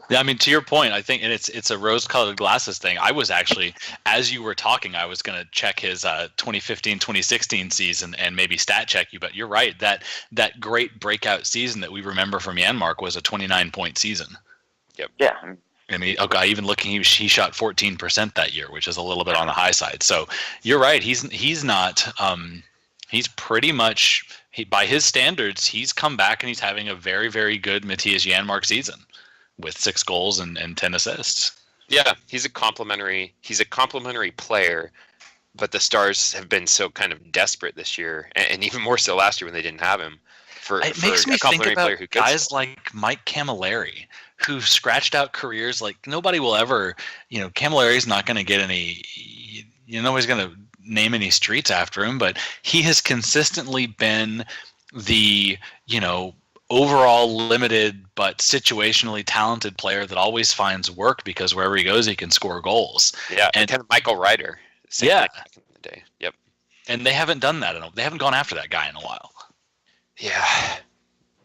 [SPEAKER 3] Yeah, I mean, to your point, I think, and it's a rose-colored glasses thing. I was actually, as you were talking, I was going to check his 2015-2016 season and maybe stat check you, but you're right. That great breakout season that we remember from Janmark was a 29-point season.
[SPEAKER 5] Yep.
[SPEAKER 4] Yeah.
[SPEAKER 3] I mean, even looking, he shot 14% that year, which is a little bit on the high side. So you're right. He's not. He's pretty much, by his standards, he's come back and he's having a very, very good Matthias Janmark season, with 6 goals and 10 assists.
[SPEAKER 5] Yeah, he's a complimentary player, but the Stars have been so kind of desperate this year, and even more so last year when they didn't have him.
[SPEAKER 3] It makes me think about guys like Mike Camilleri, who scratched out careers like nobody will ever. Camilleri's not going to get any. Nobody's going to name any streets after him, but he has consistently been the overall limited but situationally talented player that always finds work because wherever he goes he can score goals.
[SPEAKER 5] Yeah, and kind of Michael Ryder.
[SPEAKER 3] Back
[SPEAKER 5] in the day. Yep.
[SPEAKER 3] And they haven't done that. They haven't gone after that guy in a while.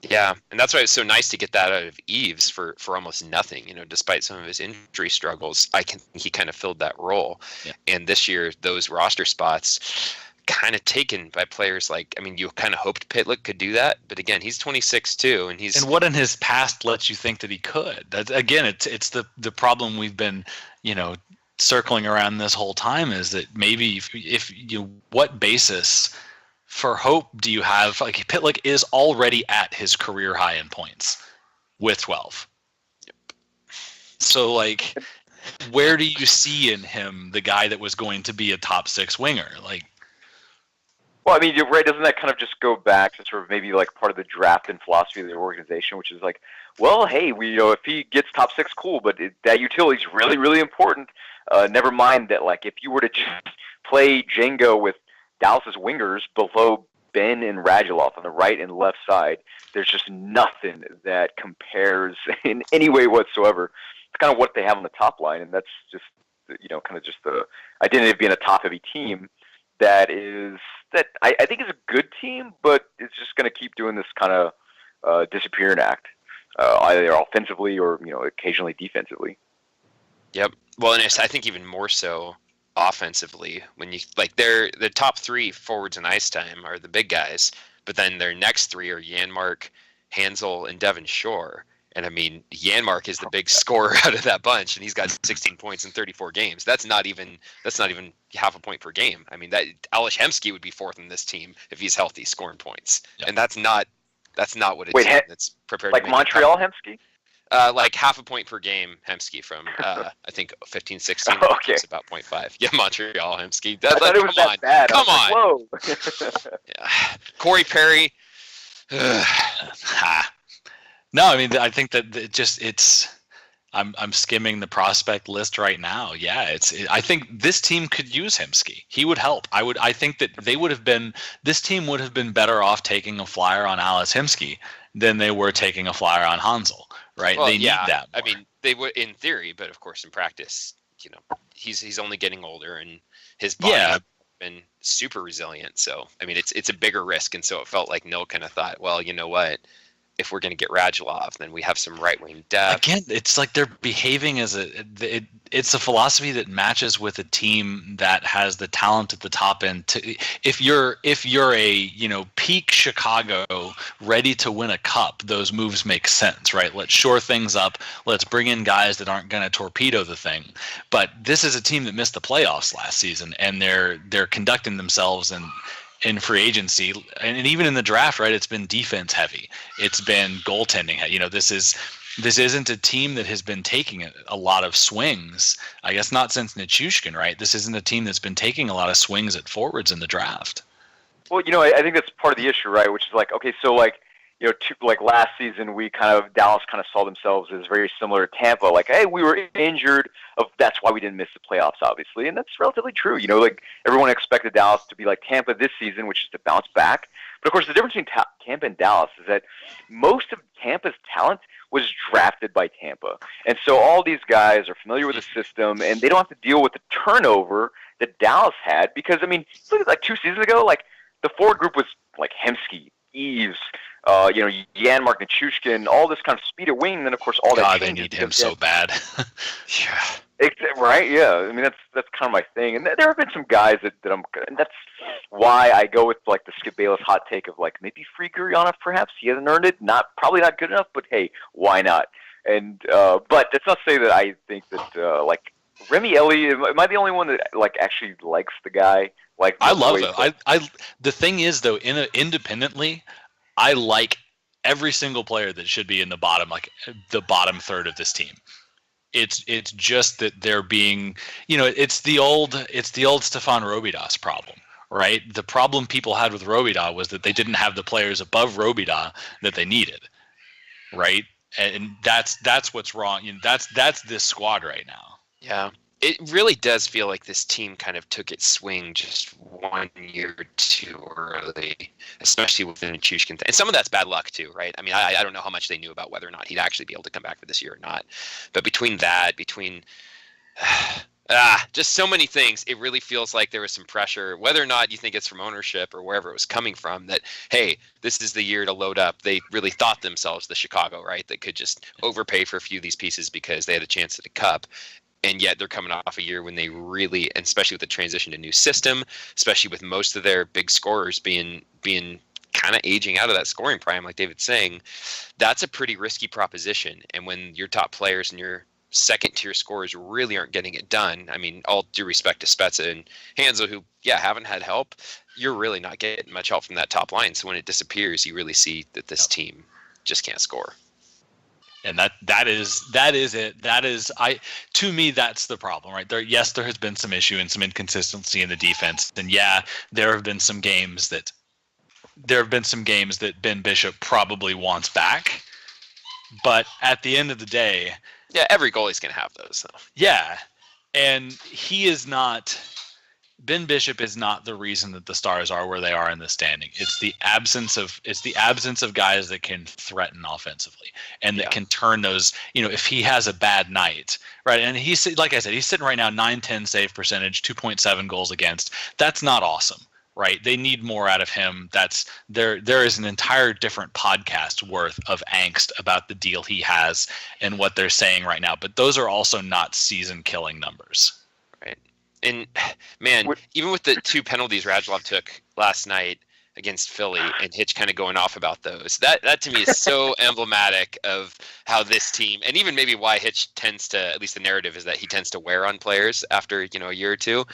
[SPEAKER 5] Yeah, and that's why it's so nice to get that out of Eves for almost nothing. Despite some of his injury struggles, he kind of filled that role.
[SPEAKER 3] Yeah.
[SPEAKER 5] And this year, those roster spots kind of taken by players like, you kind of hoped Pitlick could do that, but again, he's 26 too, and
[SPEAKER 3] what in his past lets you think that he could? That again, it's the problem we've been circling around this whole time, is that maybe if what basis for hope do you have? Like Pitlick is already at his career high in points with 12.
[SPEAKER 5] Yep.
[SPEAKER 3] So where do you see in him the guy that was going to be a top 6 winger?
[SPEAKER 4] Well, you're right. Doesn't that kind of just go back to sort of maybe like part of the draft and philosophy of the organization, which is like, well, hey, if he gets top 6, cool, but that utility is really, really important. Never mind that, if you were to just play Django with Dallas's wingers below Ben and Radulov on the right and left side, there's just nothing that compares in any way whatsoever. It's kind of what they have on the top line, and that's just, kind of just the identity of being a top-heavy team. That I think is a good team, but it's just going to keep doing this kind of disappearing act, either offensively or occasionally defensively.
[SPEAKER 5] Yep. Well, and I think even more so offensively when you the top 3 forwards in ice time are the big guys, but then their next 3 are Janmark, Hansel, and Devin Shore. And Janmark is the big scorer out of that bunch, and he's got 16 points in 34 games. That's not even half a point per game. That Alish Hemsky would be 4th in this team if he's healthy, scoring points. Yep. And that's not what it's that's prepared to make
[SPEAKER 4] Montreal Hemsky?
[SPEAKER 5] Half a point per game Hemsky from I think 15-16.
[SPEAKER 4] Okay.
[SPEAKER 5] It's about 0.5. Yeah, Montreal Hemsky.
[SPEAKER 4] I thought it was that bad.
[SPEAKER 5] Come on.
[SPEAKER 4] Whoa.
[SPEAKER 5] Yeah. Corey Perry.
[SPEAKER 3] No, I think that I'm skimming the prospect list right now. Yeah, I think this team could use Hemsky. He would help. I think that this team would have been better off taking a flyer on Alice Hemsky than they were taking a flyer on Hansel, right?
[SPEAKER 5] Well,
[SPEAKER 3] they need that more.
[SPEAKER 5] They would in theory, but of course in practice, he's only getting older and his body has been super resilient. So, it's a bigger risk, and so it felt like Nil kind of thought, well, you know what? if we're going to get Radulov, then we have some right wing depth.
[SPEAKER 3] Again, it's like they're behaving as it's a philosophy that matches with a team that has the talent at the top end. If you're a peak Chicago ready to win a cup, those moves make sense, right? Let's shore things up. Let's bring in guys that aren't going to torpedo the thing. But this is a team that missed the playoffs last season, and they're conducting themselves in free agency and even in the draft, right? It's been defense heavy. It's been goaltending. This isn't a team that has been taking a lot of swings. I guess not since Nichushkin, right? This isn't a team that's been taking a lot of swings at forwards in the draft.
[SPEAKER 4] Well, I think that's part of the issue, right? Which is like, okay, so like, last season, Dallas kind of saw themselves as very similar to Tampa. Like, hey, we were injured. That's why we didn't miss the playoffs, obviously, and that's relatively true. Like everyone expected Dallas to be like Tampa this season, which is to bounce back. But of course, the difference between Tampa and Dallas is that most of Tampa's talent was drafted by Tampa, and so all these guys are familiar with the system, and they don't have to deal with the turnover that Dallas had. Because look at like 2 seasons ago, like the forward group was like Hemsky, Eves. Janmark, Nichushkin, all this kind of speed at wing, and then of course all that.
[SPEAKER 3] God, they need him so bad.
[SPEAKER 5] Yeah.
[SPEAKER 4] Right? Yeah. That's kind of my thing. And there have been some guys that and that's why I go with like the Skip Bayless hot take of like maybe free Gurionov perhaps. He hasn't earned it. Probably not good enough, but hey, why not? And but that's not to say that I think that like Remy Ellie, am I the only one that like actually likes the guy? Like
[SPEAKER 3] I love it. The thing is though, independently, I like every single player that should be in the bottom third of this team. It's just that they're being, it's the old Stefan Robidas problem, right? The problem people had with Robida was that they didn't have the players above Robida that they needed, right? And that's what's wrong. That's this squad right now.
[SPEAKER 5] Yeah. It really does feel like this team kind of took its swing just 1 year too early, especially with the Nichushkin thing. And some of that's bad luck too, right? I don't know how much they knew about whether or not he'd actually be able to come back for this year or not. But between just so many things, it really feels like there was some pressure, whether or not you think it's from ownership or wherever it was coming from, that, hey, this is the year to load up. They really thought themselves the Chicago, right? They could just overpay for a few of these pieces because they had a chance at a cup. And yet they're coming off a year when they really, and especially with the transition to new system, especially with most of their big scorers being kind of aging out of that scoring prime, like David's saying, that's a pretty risky proposition. And when your top players and your second tier scorers really aren't getting it done, all due respect to Spezza and Hanzo, who, haven't had help, you're really not getting much help from that top line. So when it disappears, you really see that this team just can't score.
[SPEAKER 3] And that is it. To me, that's the problem, right? There has been some issue and some inconsistency in the defense, and there have been some games that Ben Bishop probably wants back. But at the end of the day,
[SPEAKER 5] every goalie's gonna have those, though.
[SPEAKER 3] Yeah, and he is not. Ben Bishop is not the reason that the Stars are where they are in the standing. It's the absence of guys that can threaten offensively and that can turn those, if he has a bad night, right? And he's, like I said, he's sitting right now 9-10 save percentage, 2.7 goals against. That's not awesome, right? They need more out of him. There is an entire different podcast worth of angst about the deal he has and what they're saying right now. But those are also not season killing numbers.
[SPEAKER 5] Right. And man, even with the 2 penalties Radulov took last night against Philly and Hitch kind of going off about those, that to me is so emblematic of how this team, and even maybe why Hitch tends to, at least the narrative is that he tends to wear on players after, a year or two,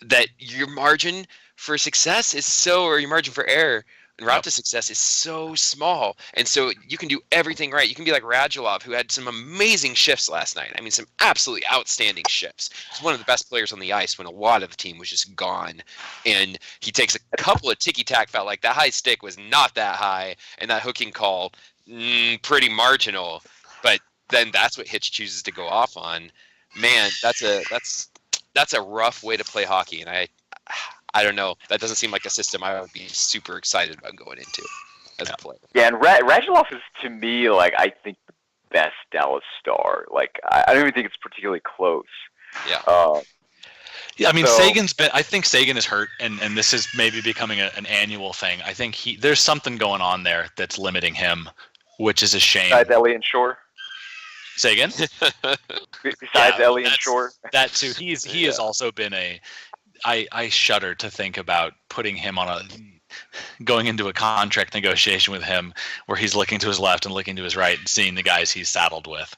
[SPEAKER 5] that your margin for success is or your margin for error and route to success is so small. And so you can do everything right. You can be like Radulov, who had some amazing shifts last night. Some absolutely outstanding shifts. He's one of the best players on the ice when a lot of the team was just gone. And he takes a couple of ticky-tack foul. Like, the high stick was not that high, and that hooking call, pretty marginal. But then that's what Hitch chooses to go off on. Man, that's a rough way to play hockey. And I don't know. That doesn't seem like a system I would be super excited about going into as a player.
[SPEAKER 4] Yeah, and Radulov is, to me, like, I think the best Dallas Star. Like, I don't even think it's particularly close.
[SPEAKER 5] Yeah.
[SPEAKER 3] Sagan's been. I think Sagan is hurt, and this is maybe becoming an annual thing. I think there's something going on there that's limiting him. which is a shame.
[SPEAKER 4] Besides Ellie and Shore.
[SPEAKER 3] Say again?
[SPEAKER 4] Besides Ellie and Shore.
[SPEAKER 3] That too. He has also been I shudder to think about putting him on going into a contract negotiation with him where he's looking to his left and looking to his right and seeing the guys he's saddled with.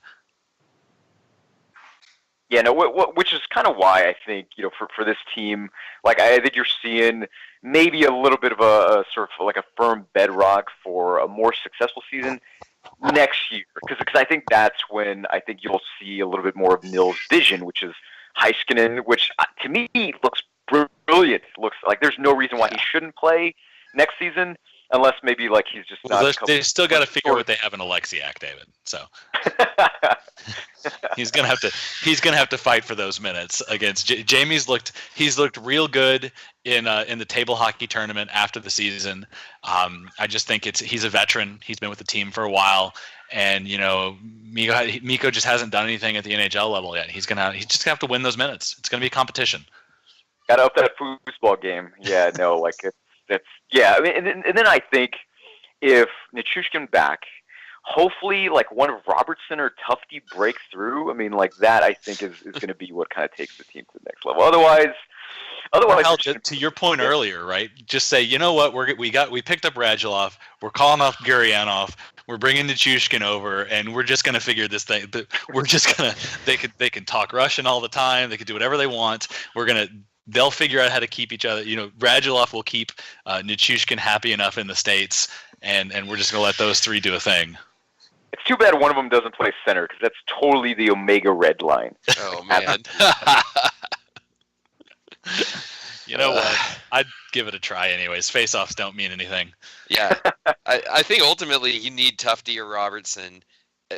[SPEAKER 4] Yeah, no, which is kind of why I think, for this team, like I think you're seeing maybe a little bit of a sort of like a firm bedrock for a more successful season next year. Because I think that's when I think you'll see a little bit more of Nil's vision, which is Heiskanen, which to me looks brilliant. Looks like there's no reason why he shouldn't play next season, unless maybe like he's just not.
[SPEAKER 3] They still got to figure out what they have in Alexiak, David. So he's gonna have to fight for those minutes against Jamie's looked real good in the table hockey tournament after the season. I just think he's a veteran. He's been with the team for a while, and Mikko just hasn't done anything at the NHL level yet. He's just gonna have to win those minutes. It's gonna be a competition.
[SPEAKER 4] Got to up that foosball game. Yeah, no, like that's yeah. I mean, and then I think if Nichushkin back, hopefully like one of Robertson or Tufte breaks through. I mean, like that I think is going to be what kind of takes the team to the next level. Otherwise,
[SPEAKER 3] to your point earlier, right? Just say, you know what, we picked up Radulov, we're calling off Guryanov, we're bringing Nichushkin over, and we're just gonna figure this thing. We're just gonna they can talk Russian all the time, they can do whatever they want. They'll figure out how to keep each other. Radulov will keep Nichushkin happy enough in the States, and we're just gonna let those three do a thing.
[SPEAKER 4] It's too bad one of them doesn't play center because that's totally the Omega Red line.
[SPEAKER 5] Oh man.
[SPEAKER 3] You know what? I'd give it a try anyways. Face-offs don't mean anything.
[SPEAKER 5] Yeah, I think ultimately you need Tufte or Robertson,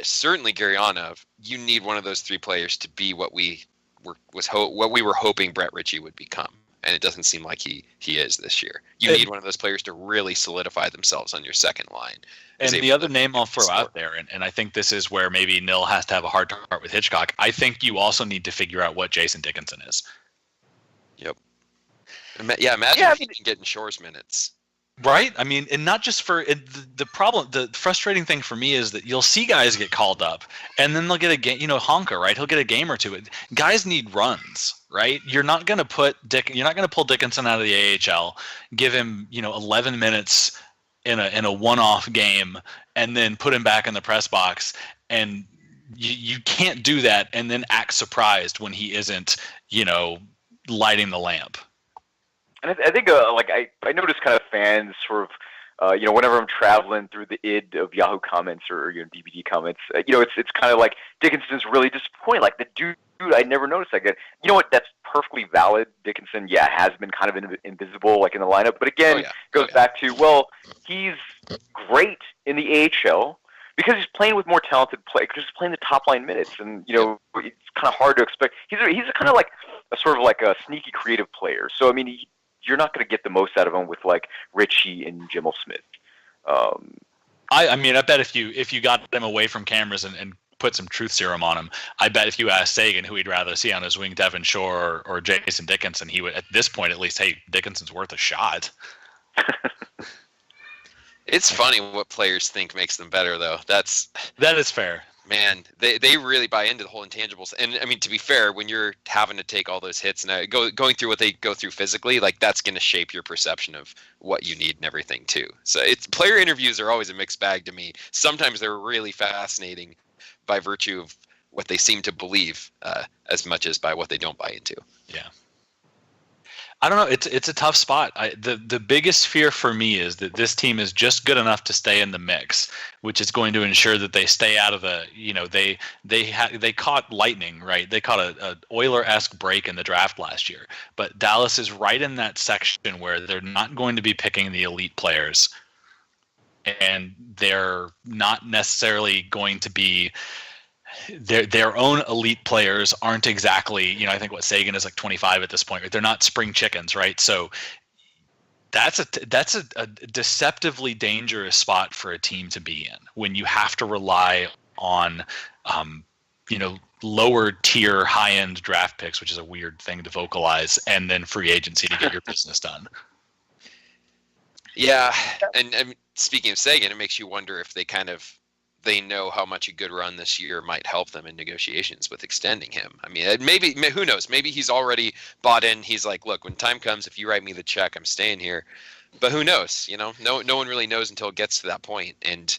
[SPEAKER 5] certainly Guryanov. You need one of those three players to be what we were hoping Brett Ritchie would become, and it doesn't seem like he is this year. You need one of those players to really solidify themselves on your second line.
[SPEAKER 3] And the other name I'll throw out there, and I think this is where maybe Nil has to have a hard heart with Hitchcock. I think you also need to figure out what Jason Dickinson is.
[SPEAKER 5] Yep. Yeah, imagine if he didn't get in Shore's minutes.
[SPEAKER 3] Right? I mean, and not just for the frustrating thing for me is that you'll see guys get called up and then they'll get a game, Honka, right? He'll get a game or two. Guys need runs, right? You're not going to pull Dickinson out of the AHL, give him, 11 minutes in a one-off game and then put him back in the press box, and you can't do that and then act surprised when he isn't, lighting the lamp.
[SPEAKER 4] And I think I notice kind of fans sort of whenever I'm traveling through the id of Yahoo comments or BBD comments, it's kind of like Dickinson's really disappointed. Like the dude I never noticed. Like, you know what? That's perfectly valid. Dickinson, has been kind of invisible like in the lineup, but again, goes back to he's great in the AHL because he's playing with more talented players. Because he's playing the top line minutes, and it's kind of hard to expect. He's kind of like a sort of like a sneaky creative player. So I mean, you're not going to get the most out of him with like Ritchie and Jimmel Smith.
[SPEAKER 3] I mean, I bet if you got him away from cameras and put some truth serum on him, I bet if you asked Sagan who he'd rather see on his wing, Devin Shore or Jason Dickinson, he would, at this point at least, hey, Dickinson's worth a shot.
[SPEAKER 5] It's funny what players think makes them better, though. That
[SPEAKER 3] is fair.
[SPEAKER 5] Man, they really buy into the whole intangibles. And I mean, to be fair, when you're having to take all those hits and going through what they go through physically, like that's going to shape your perception of what you need and everything too. So player interviews are always a mixed bag to me. Sometimes they're really fascinating by virtue of what they seem to believe, as much as by what they don't buy into.
[SPEAKER 3] Yeah. I don't know. It's a tough spot. The biggest fear for me is that this team is just good enough to stay in the mix, which is going to ensure that they stay out of the. They caught lightning, right? They caught a Oiler-esque break in the draft last year, but Dallas is right in that section where they're not going to be picking the elite players, and they're not necessarily going to be. Their own elite players aren't exactly, I think what Sagan is like 25 at this point. Right? They're not spring chickens, right? So that's a deceptively dangerous spot for a team to be in when you have to rely on, lower tier, high end draft picks, which is a weird thing to vocalize, and then free agency to get your business done.
[SPEAKER 5] Yeah, and speaking of Sagan, it makes you wonder if they kind of they know how much a good run this year might help them in negotiations with extending him. I mean, maybe, who knows? Maybe he's already bought in. He's like, look, when time comes, if you write me the check, I'm staying here. But who knows? You know, no one really knows until it gets to that point. And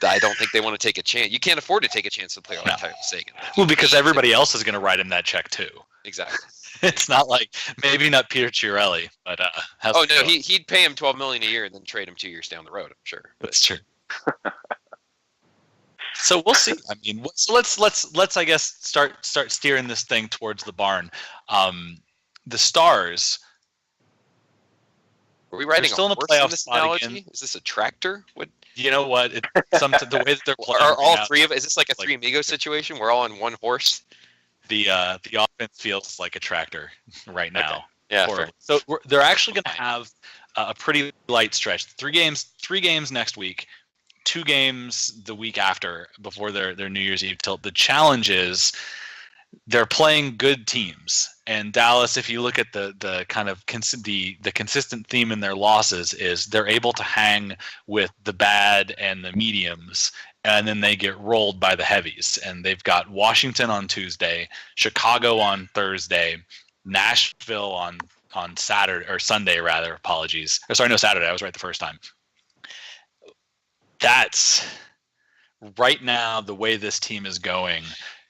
[SPEAKER 5] I don't think they want to take a chance. You can't afford to take a chance to play title Sagan.
[SPEAKER 3] Well, because everybody else is going to write him that check too.
[SPEAKER 5] Exactly.
[SPEAKER 3] It's not like, maybe not Peter Chiarelli, but
[SPEAKER 5] he'd pay him $12 million a year and then trade him 2 years down the road, I'm sure.
[SPEAKER 3] That's true. So we'll see. I mean, so let's I guess start steering this thing towards the barn. The Stars.
[SPEAKER 5] Are we riding
[SPEAKER 3] still
[SPEAKER 5] a
[SPEAKER 3] in the
[SPEAKER 5] horse
[SPEAKER 3] playoff
[SPEAKER 5] in this
[SPEAKER 3] spot
[SPEAKER 5] analogy?
[SPEAKER 3] again.
[SPEAKER 5] Is this a tractor? What?
[SPEAKER 3] You know what? The way that they're playing.
[SPEAKER 5] Are all
[SPEAKER 3] now,
[SPEAKER 5] three of? Is this like a Three Amigos situation? We're all on one horse.
[SPEAKER 3] The offense feels like a tractor right now.
[SPEAKER 5] Okay. Yeah. Fair.
[SPEAKER 3] So they're actually going to have a pretty light stretch. 3 games next week, 2 games the week after before their New Year's Eve tilt. The challenge is they're playing good teams. And Dallas, if you look at the kind of the consistent theme in their losses, is they're able to hang with the bad and the mediums, and then they get rolled by the heavies. And they've got Washington on Tuesday, Chicago on Thursday, Nashville on Saturday or Sunday rather. Apologies. Or sorry, no, Saturday. I was right the first time. That's right now the way this team is going.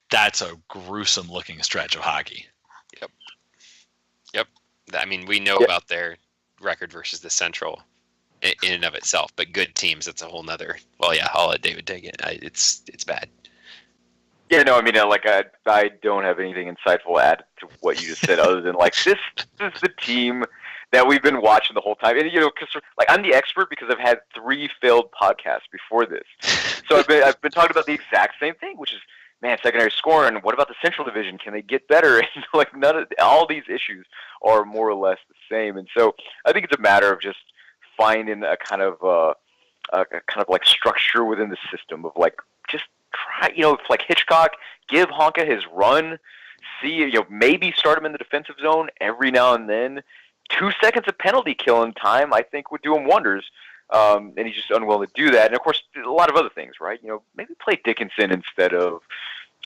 [SPEAKER 3] That's a gruesome looking stretch of hockey.
[SPEAKER 5] Yep. I mean, we know about their record versus the Central in and of itself, but good teams, that's a whole nother. Well, yeah, I'll let David take it. It's bad.
[SPEAKER 4] Yeah, no, I mean, I don't have anything insightful to add to what you just said, other than this is the team that we've been watching the whole time, and because I'm the expert because I've had 3 failed podcasts before this, so I've been talking about the exact same thing, which is, man, secondary scoring. What about the Central Division? Can they get better? And none of all these issues are more or less the same. And so I think it's a matter of just finding a kind of structure within the system of just try, if Hitchcock, give Honka his run, see, maybe start him in the defensive zone every now and then. 2 seconds of penalty killing time, I think, would do him wonders. And he's just unwilling to do that. And of course, a lot of other things, right? Maybe play Dickinson instead of,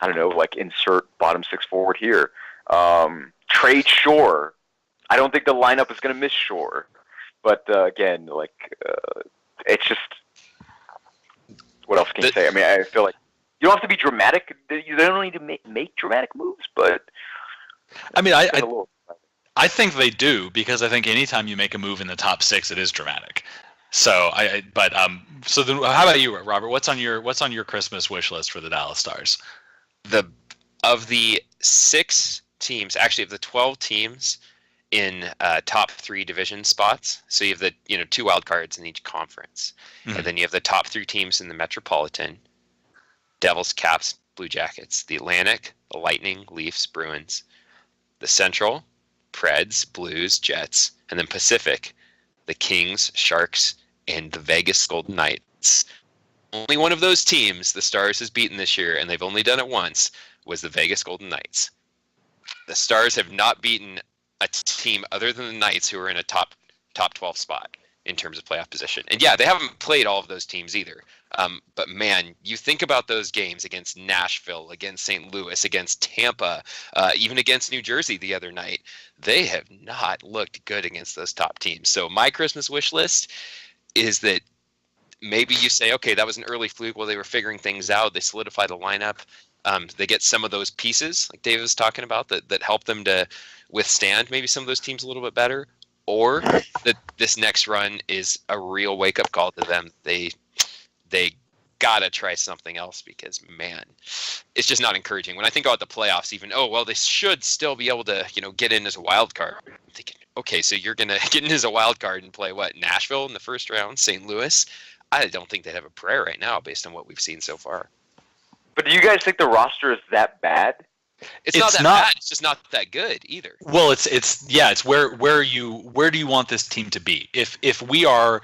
[SPEAKER 4] I don't know, insert bottom 6 forward here. Trade Shore. I don't think the lineup is going to miss Shore. But again, it's just, what else can you say? I mean, I feel like you don't have to be dramatic. You don't need to make dramatic moves, but
[SPEAKER 3] I mean, I think they do, because I think anytime you make a move in the top 6, it is dramatic. So so then how about you, Robert? What's on your Christmas wish list for the Dallas Stars?
[SPEAKER 5] Of the 6 teams, actually of the 12 teams in top 3 division spots. So you have the 2 wild cards in each conference, and then you have the top 3 teams in the Metropolitan: Devils, Caps, Blue Jackets. The Atlantic, the Lightning, Leafs, Bruins. The Central, Preds, Blues, Jets, and then Pacific, the Kings, Sharks, and the Vegas Golden Knights. Only one of those teams the Stars has beaten this year, and they've only done it once, was the Vegas Golden Knights. The Stars have not beaten a team other than the Knights, who are in a top 12 spot in terms of playoff position. And yeah, they haven't played all of those teams either. But man, you think about those games against Nashville, against St. Louis, against Tampa, even against New Jersey the other night. They have not looked good against those top teams. So my Christmas wish list is that maybe you say, okay, that was an early fluke while they were figuring things out. They solidify the lineup. They get some of those pieces, like David was talking about, that help them to withstand maybe some of those teams a little bit better. Or that this next run is a real wake-up call to them. They gotta try something else, because man, it's just not encouraging. When I think about the playoffs, even they should still be able to get in as a wild card. I'm thinking, okay, so you're gonna get in as a wild card and play what, Nashville in the first round, St. Louis? I don't think they'd have a prayer right now based on what we've seen so far.
[SPEAKER 4] But do you guys think the roster is that bad?
[SPEAKER 5] It's not that bad. It's just not that good either.
[SPEAKER 3] Well, it's where do you want this team to be? If we are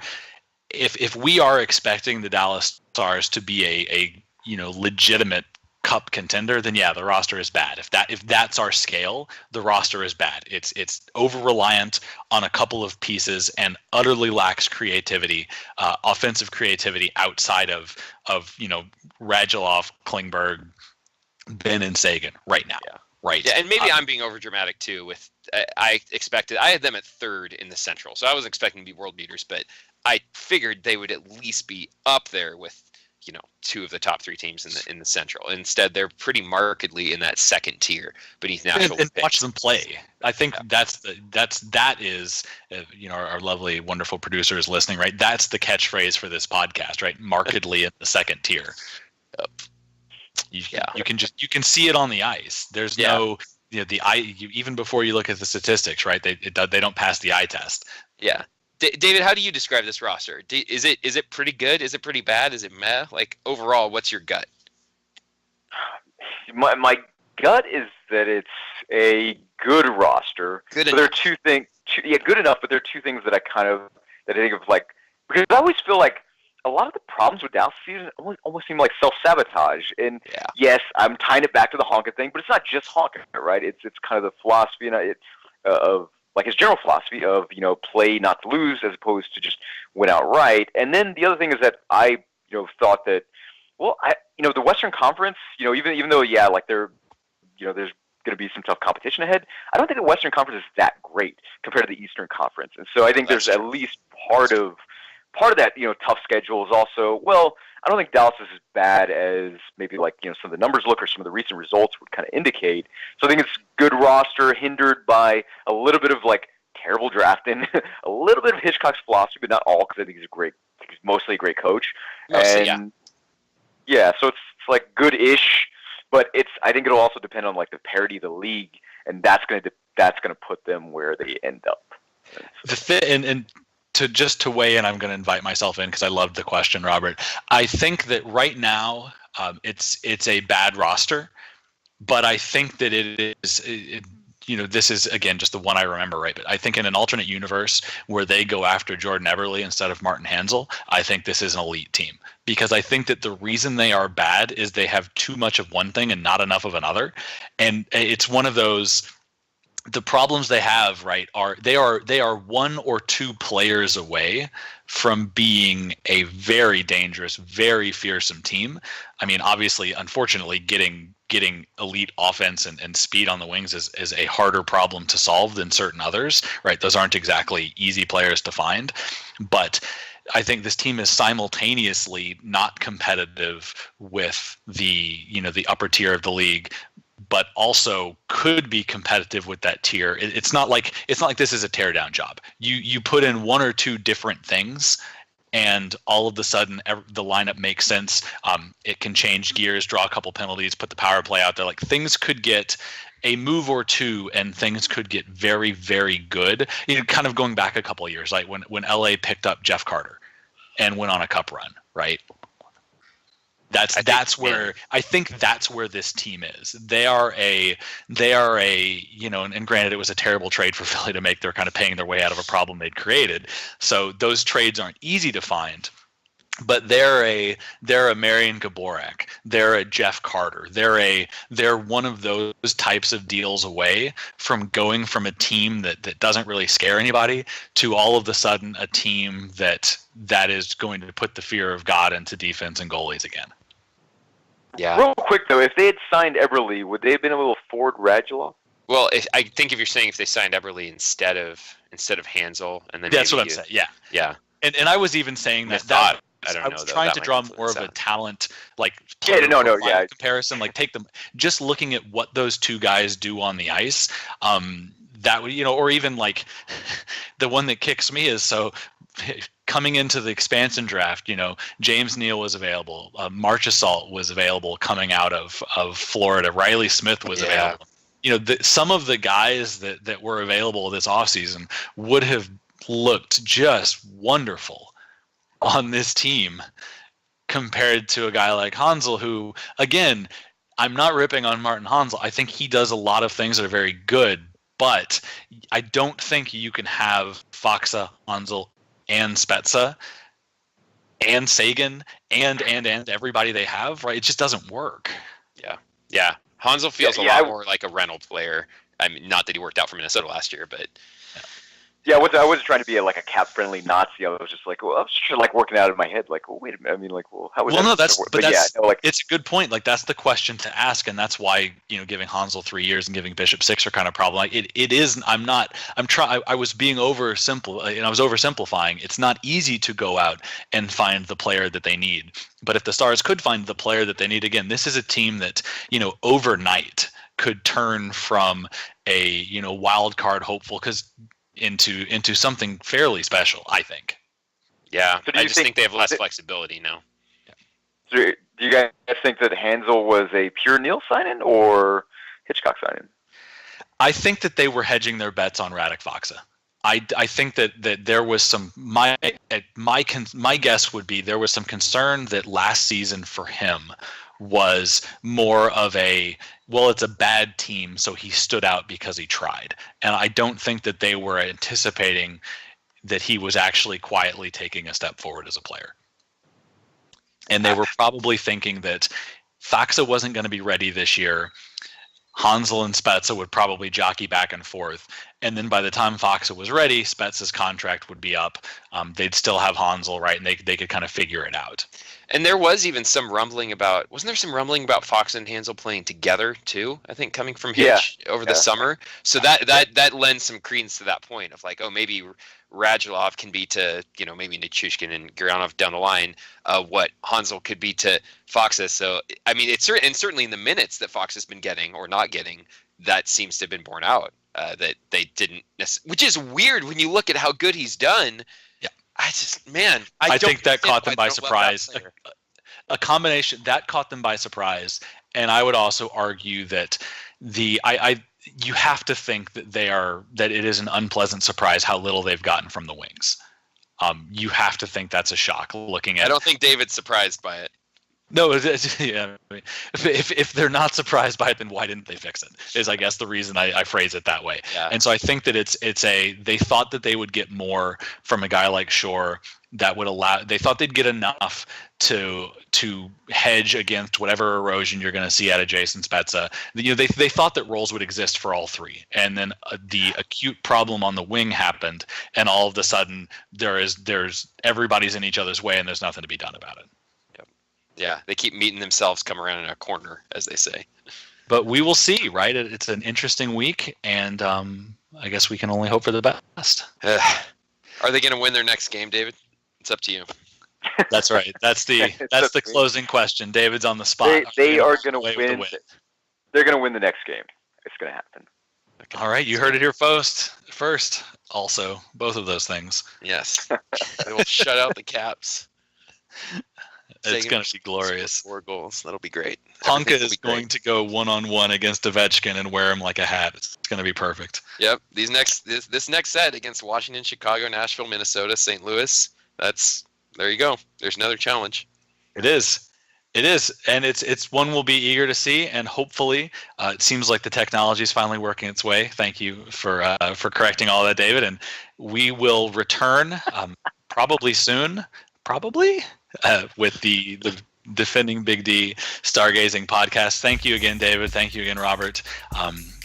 [SPEAKER 3] expecting the Dallas Stars to be a legitimate cup contender, then yeah, the roster is bad. If that's our scale, the roster is bad. It's over reliant on a couple of pieces and utterly lacks creativity, offensive creativity outside of Radulov, Klingberg, Ben, and Sagan right now.
[SPEAKER 5] Yeah.
[SPEAKER 3] Right.
[SPEAKER 5] Yeah, and maybe I'm being overdramatic too. With I had them at third in the Central, so I was expecting to be world beaters, but I figured they would at least be up there with two of the top three teams in the Central. Instead, they're pretty markedly in that second tier beneath Nashville.
[SPEAKER 3] And watch them play. I think that is our lovely, wonderful producer is listening, right? That's the catchphrase for this podcast, right? Markedly in the second tier.
[SPEAKER 5] Yep.
[SPEAKER 3] You can see it on the ice. There's no the eye. Even before you look at the statistics, right? They don't pass the eye test.
[SPEAKER 5] Yeah. David, how do you describe this roster? Is it pretty good? Is it pretty bad? Is it meh? Like overall, what's your gut?
[SPEAKER 4] My gut is that it's a good roster.
[SPEAKER 5] Good
[SPEAKER 4] but
[SPEAKER 5] enough.
[SPEAKER 4] there are two things. Good enough. But there are two things that I think of, like, because I always feel like a lot of the problems with Dallas season almost seem like self-sabotage. And yes, I'm tying it back to the Honka thing, but it's not just Honka, right? It's kind of the philosophy of like his general philosophy of play not to lose as opposed to just win outright. And then the other thing is that I thought that the Western Conference even though like there's going to be some tough competition ahead, I don't think the Western Conference is that great compared to the Eastern Conference. And so I think there's at least part of that tough schedule is also, well, I don't think Dallas is as bad as maybe like some of the numbers look or some of the recent results would kind of indicate. So I think it's good roster hindered by a little bit of like terrible drafting, a little bit of Hitchcock's philosophy, but not all, because I think he's mostly a great coach.
[SPEAKER 5] Mostly,
[SPEAKER 4] so it's like good-ish, but I think it'll also depend on like the parity of the league, and that's going to put them where they end up.
[SPEAKER 3] To weigh in, I'm going to invite myself in because I loved the question, Robert. I think that right now it's a bad roster, but I think that this is, again, just the one I remember, right? But I think in an alternate universe where they go after Jordan Eberle instead of Martin Hansel, I think this is an elite team. Because I think that the reason they are bad is they have too much of one thing and not enough of another. And it's one of those... The problems they have, right, are one or two players away from being a very dangerous, very fearsome team. I mean, obviously, unfortunately, getting elite offense and speed on the wings is a harder problem to solve than certain others, right? Those aren't exactly easy players to find, but I think this team is simultaneously not competitive with the upper tier of the league, but also could be competitive with that tier. It's not like this is a teardown job. You put in one or two different things, and all of a sudden the lineup makes sense. It can change gears, draw a couple penalties, put the power play out there. Like, things could get a move or two, and things could get very, very good. Kind of going back a couple of years, like when LA picked up Jeff Carter and went on a cup run, right? I think that's where this team is. They are a and granted, it was a terrible trade for Philly to make. They're kind of paying their way out of a problem they'd created. So those trades aren't easy to find. But they're a Marian Gaborik. They're a Jeff Carter. They're one of those types of deals away from going from a team that doesn't really scare anybody to all of a sudden a team that is going to put the fear of God into defense and goalies again.
[SPEAKER 5] Yeah.
[SPEAKER 4] Real quick though, if they had signed Eberle, would they have been able to afford Radulov?
[SPEAKER 5] Well, I think if you're saying if they signed Eberle instead of Hansel, and then
[SPEAKER 3] that's what I'm saying. Yeah. And I was even saying that. I was trying to draw more of a talent, like, comparison. Like, take them, just looking at what those two guys do on the ice. That would, or even like the one that kicks me is coming into the expansion draft. James Neal was available. Marchessault was available coming out of Florida. Riley Smith was available. Some of the guys that were available this offseason would have looked just wonderful on this team compared to a guy like Hansel, who, again, I'm not ripping on Martin Hansel. I think he does a lot of things that are very good, but I don't think you can have Faksa, Hansel, and Spezza and Sagan and everybody they have, right? It just doesn't work.
[SPEAKER 5] Yeah. Hansel feels
[SPEAKER 4] Yeah,
[SPEAKER 5] a
[SPEAKER 4] yeah,
[SPEAKER 5] lot more like a rental player. I mean, not that he worked out for Minnesota last year, but
[SPEAKER 4] Yeah, I wasn't trying to be like a cap-friendly Nazi. I was just like, well, I was just like working out in my head, like, well, wait a minute. I mean, like, well, how was
[SPEAKER 3] Well,
[SPEAKER 4] that
[SPEAKER 3] no,
[SPEAKER 4] supposed to work? But yeah, no, like,
[SPEAKER 3] it's a good point. Like that's the question to ask, and that's why giving Hansel 3 years and giving Bishop 6 are kind of problematic. It is. I was being oversimple, and I was oversimplifying. It's not easy to go out and find the player that they need. But if the Stars could find the player that they need, again, this is a team that overnight could turn from a wild card hopeful into something fairly special, I think.
[SPEAKER 5] yeah,
[SPEAKER 4] So do
[SPEAKER 5] I
[SPEAKER 4] you
[SPEAKER 5] just think they have less
[SPEAKER 4] that-
[SPEAKER 5] flexibility now.
[SPEAKER 4] so do you guys think that Hansel was a pure Neil sign-in or Hitchcock sign-in?
[SPEAKER 3] I think that they were hedging their bets on Radek Faksa. I think that there was some my guess would be there was some concern that last season for him was more of it's a bad team, so he stood out because he tried. And I don't think that they were anticipating that he was actually quietly taking a step forward as a player. And they were probably thinking that Faksa wasn't going to be ready this year. Hansel and Spezza would probably jockey back and forth. And then by the time Faksa was ready, Spezza's contract would be up. They'd still have Hansel, right? And they could kind of figure it out.
[SPEAKER 5] And there was even some rumbling wasn't there some rumbling about Fox and Hansel playing together too? I think coming from Hitch over the summer. So that lends some credence to that point of like, oh, maybe Radulov can be to, maybe Nichushkin and Gurianov down the line, what Hansel could be to Foxes. So, I mean, it's certainly in the minutes that Fox has been getting or not getting, that seems to have been borne out, that they didn't which is weird when you look at how good he's done. I
[SPEAKER 3] think that caught them by surprise. A combination that caught them by surprise, and I would also argue that you have to think that it is an unpleasant surprise how little they've gotten from the wings. You have to think that's a shock. Looking at,
[SPEAKER 5] I don't think David's surprised by it.
[SPEAKER 3] No, yeah. I mean, if they're not surprised by it, then why didn't they fix it? Is I guess the reason I phrase it that way.
[SPEAKER 5] Yeah.
[SPEAKER 3] And so I think that they thought that they would get more from a guy like Shore that would allow. They thought they'd get enough to hedge against whatever erosion you're going to see out of Jason Spezza. They thought that roles would exist for all three, and then the acute problem on the wing happened, and all of a sudden there's everybody's in each other's way, and there's nothing to be done about it.
[SPEAKER 5] Yeah, they keep meeting themselves come around in a corner, as they say.
[SPEAKER 3] But we will see, right? It's an interesting week, and I guess we can only hope for the best.
[SPEAKER 5] Are they going to win their next game, David? It's up to you.
[SPEAKER 3] That's right. That's the closing question. David's on the spot.
[SPEAKER 4] They are going to win. They're going to win the next game. It's going to happen.
[SPEAKER 3] Okay. All right, you heard it here first. Also, both of those things.
[SPEAKER 5] Yes. They will shut out the Caps.
[SPEAKER 3] It's going to be glorious.
[SPEAKER 5] 4 goals. That'll be great.
[SPEAKER 3] Honka is going to go one-on-one against Ovechkin and wear him like a hat. It's going to be perfect.
[SPEAKER 5] Yep. This next set against Washington, Chicago, Nashville, Minnesota, St. Louis. There you go. There's another challenge.
[SPEAKER 3] It is. And it's one we'll be eager to see. And hopefully, it seems like the technology is finally working its way. Thank you for correcting all that, David. And we will return probably soon. With the Defending Big D Stargazing podcast. Thank you again, David. Thank you again, Robert.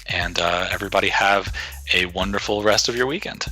[SPEAKER 3] And everybody have a wonderful rest of your weekend.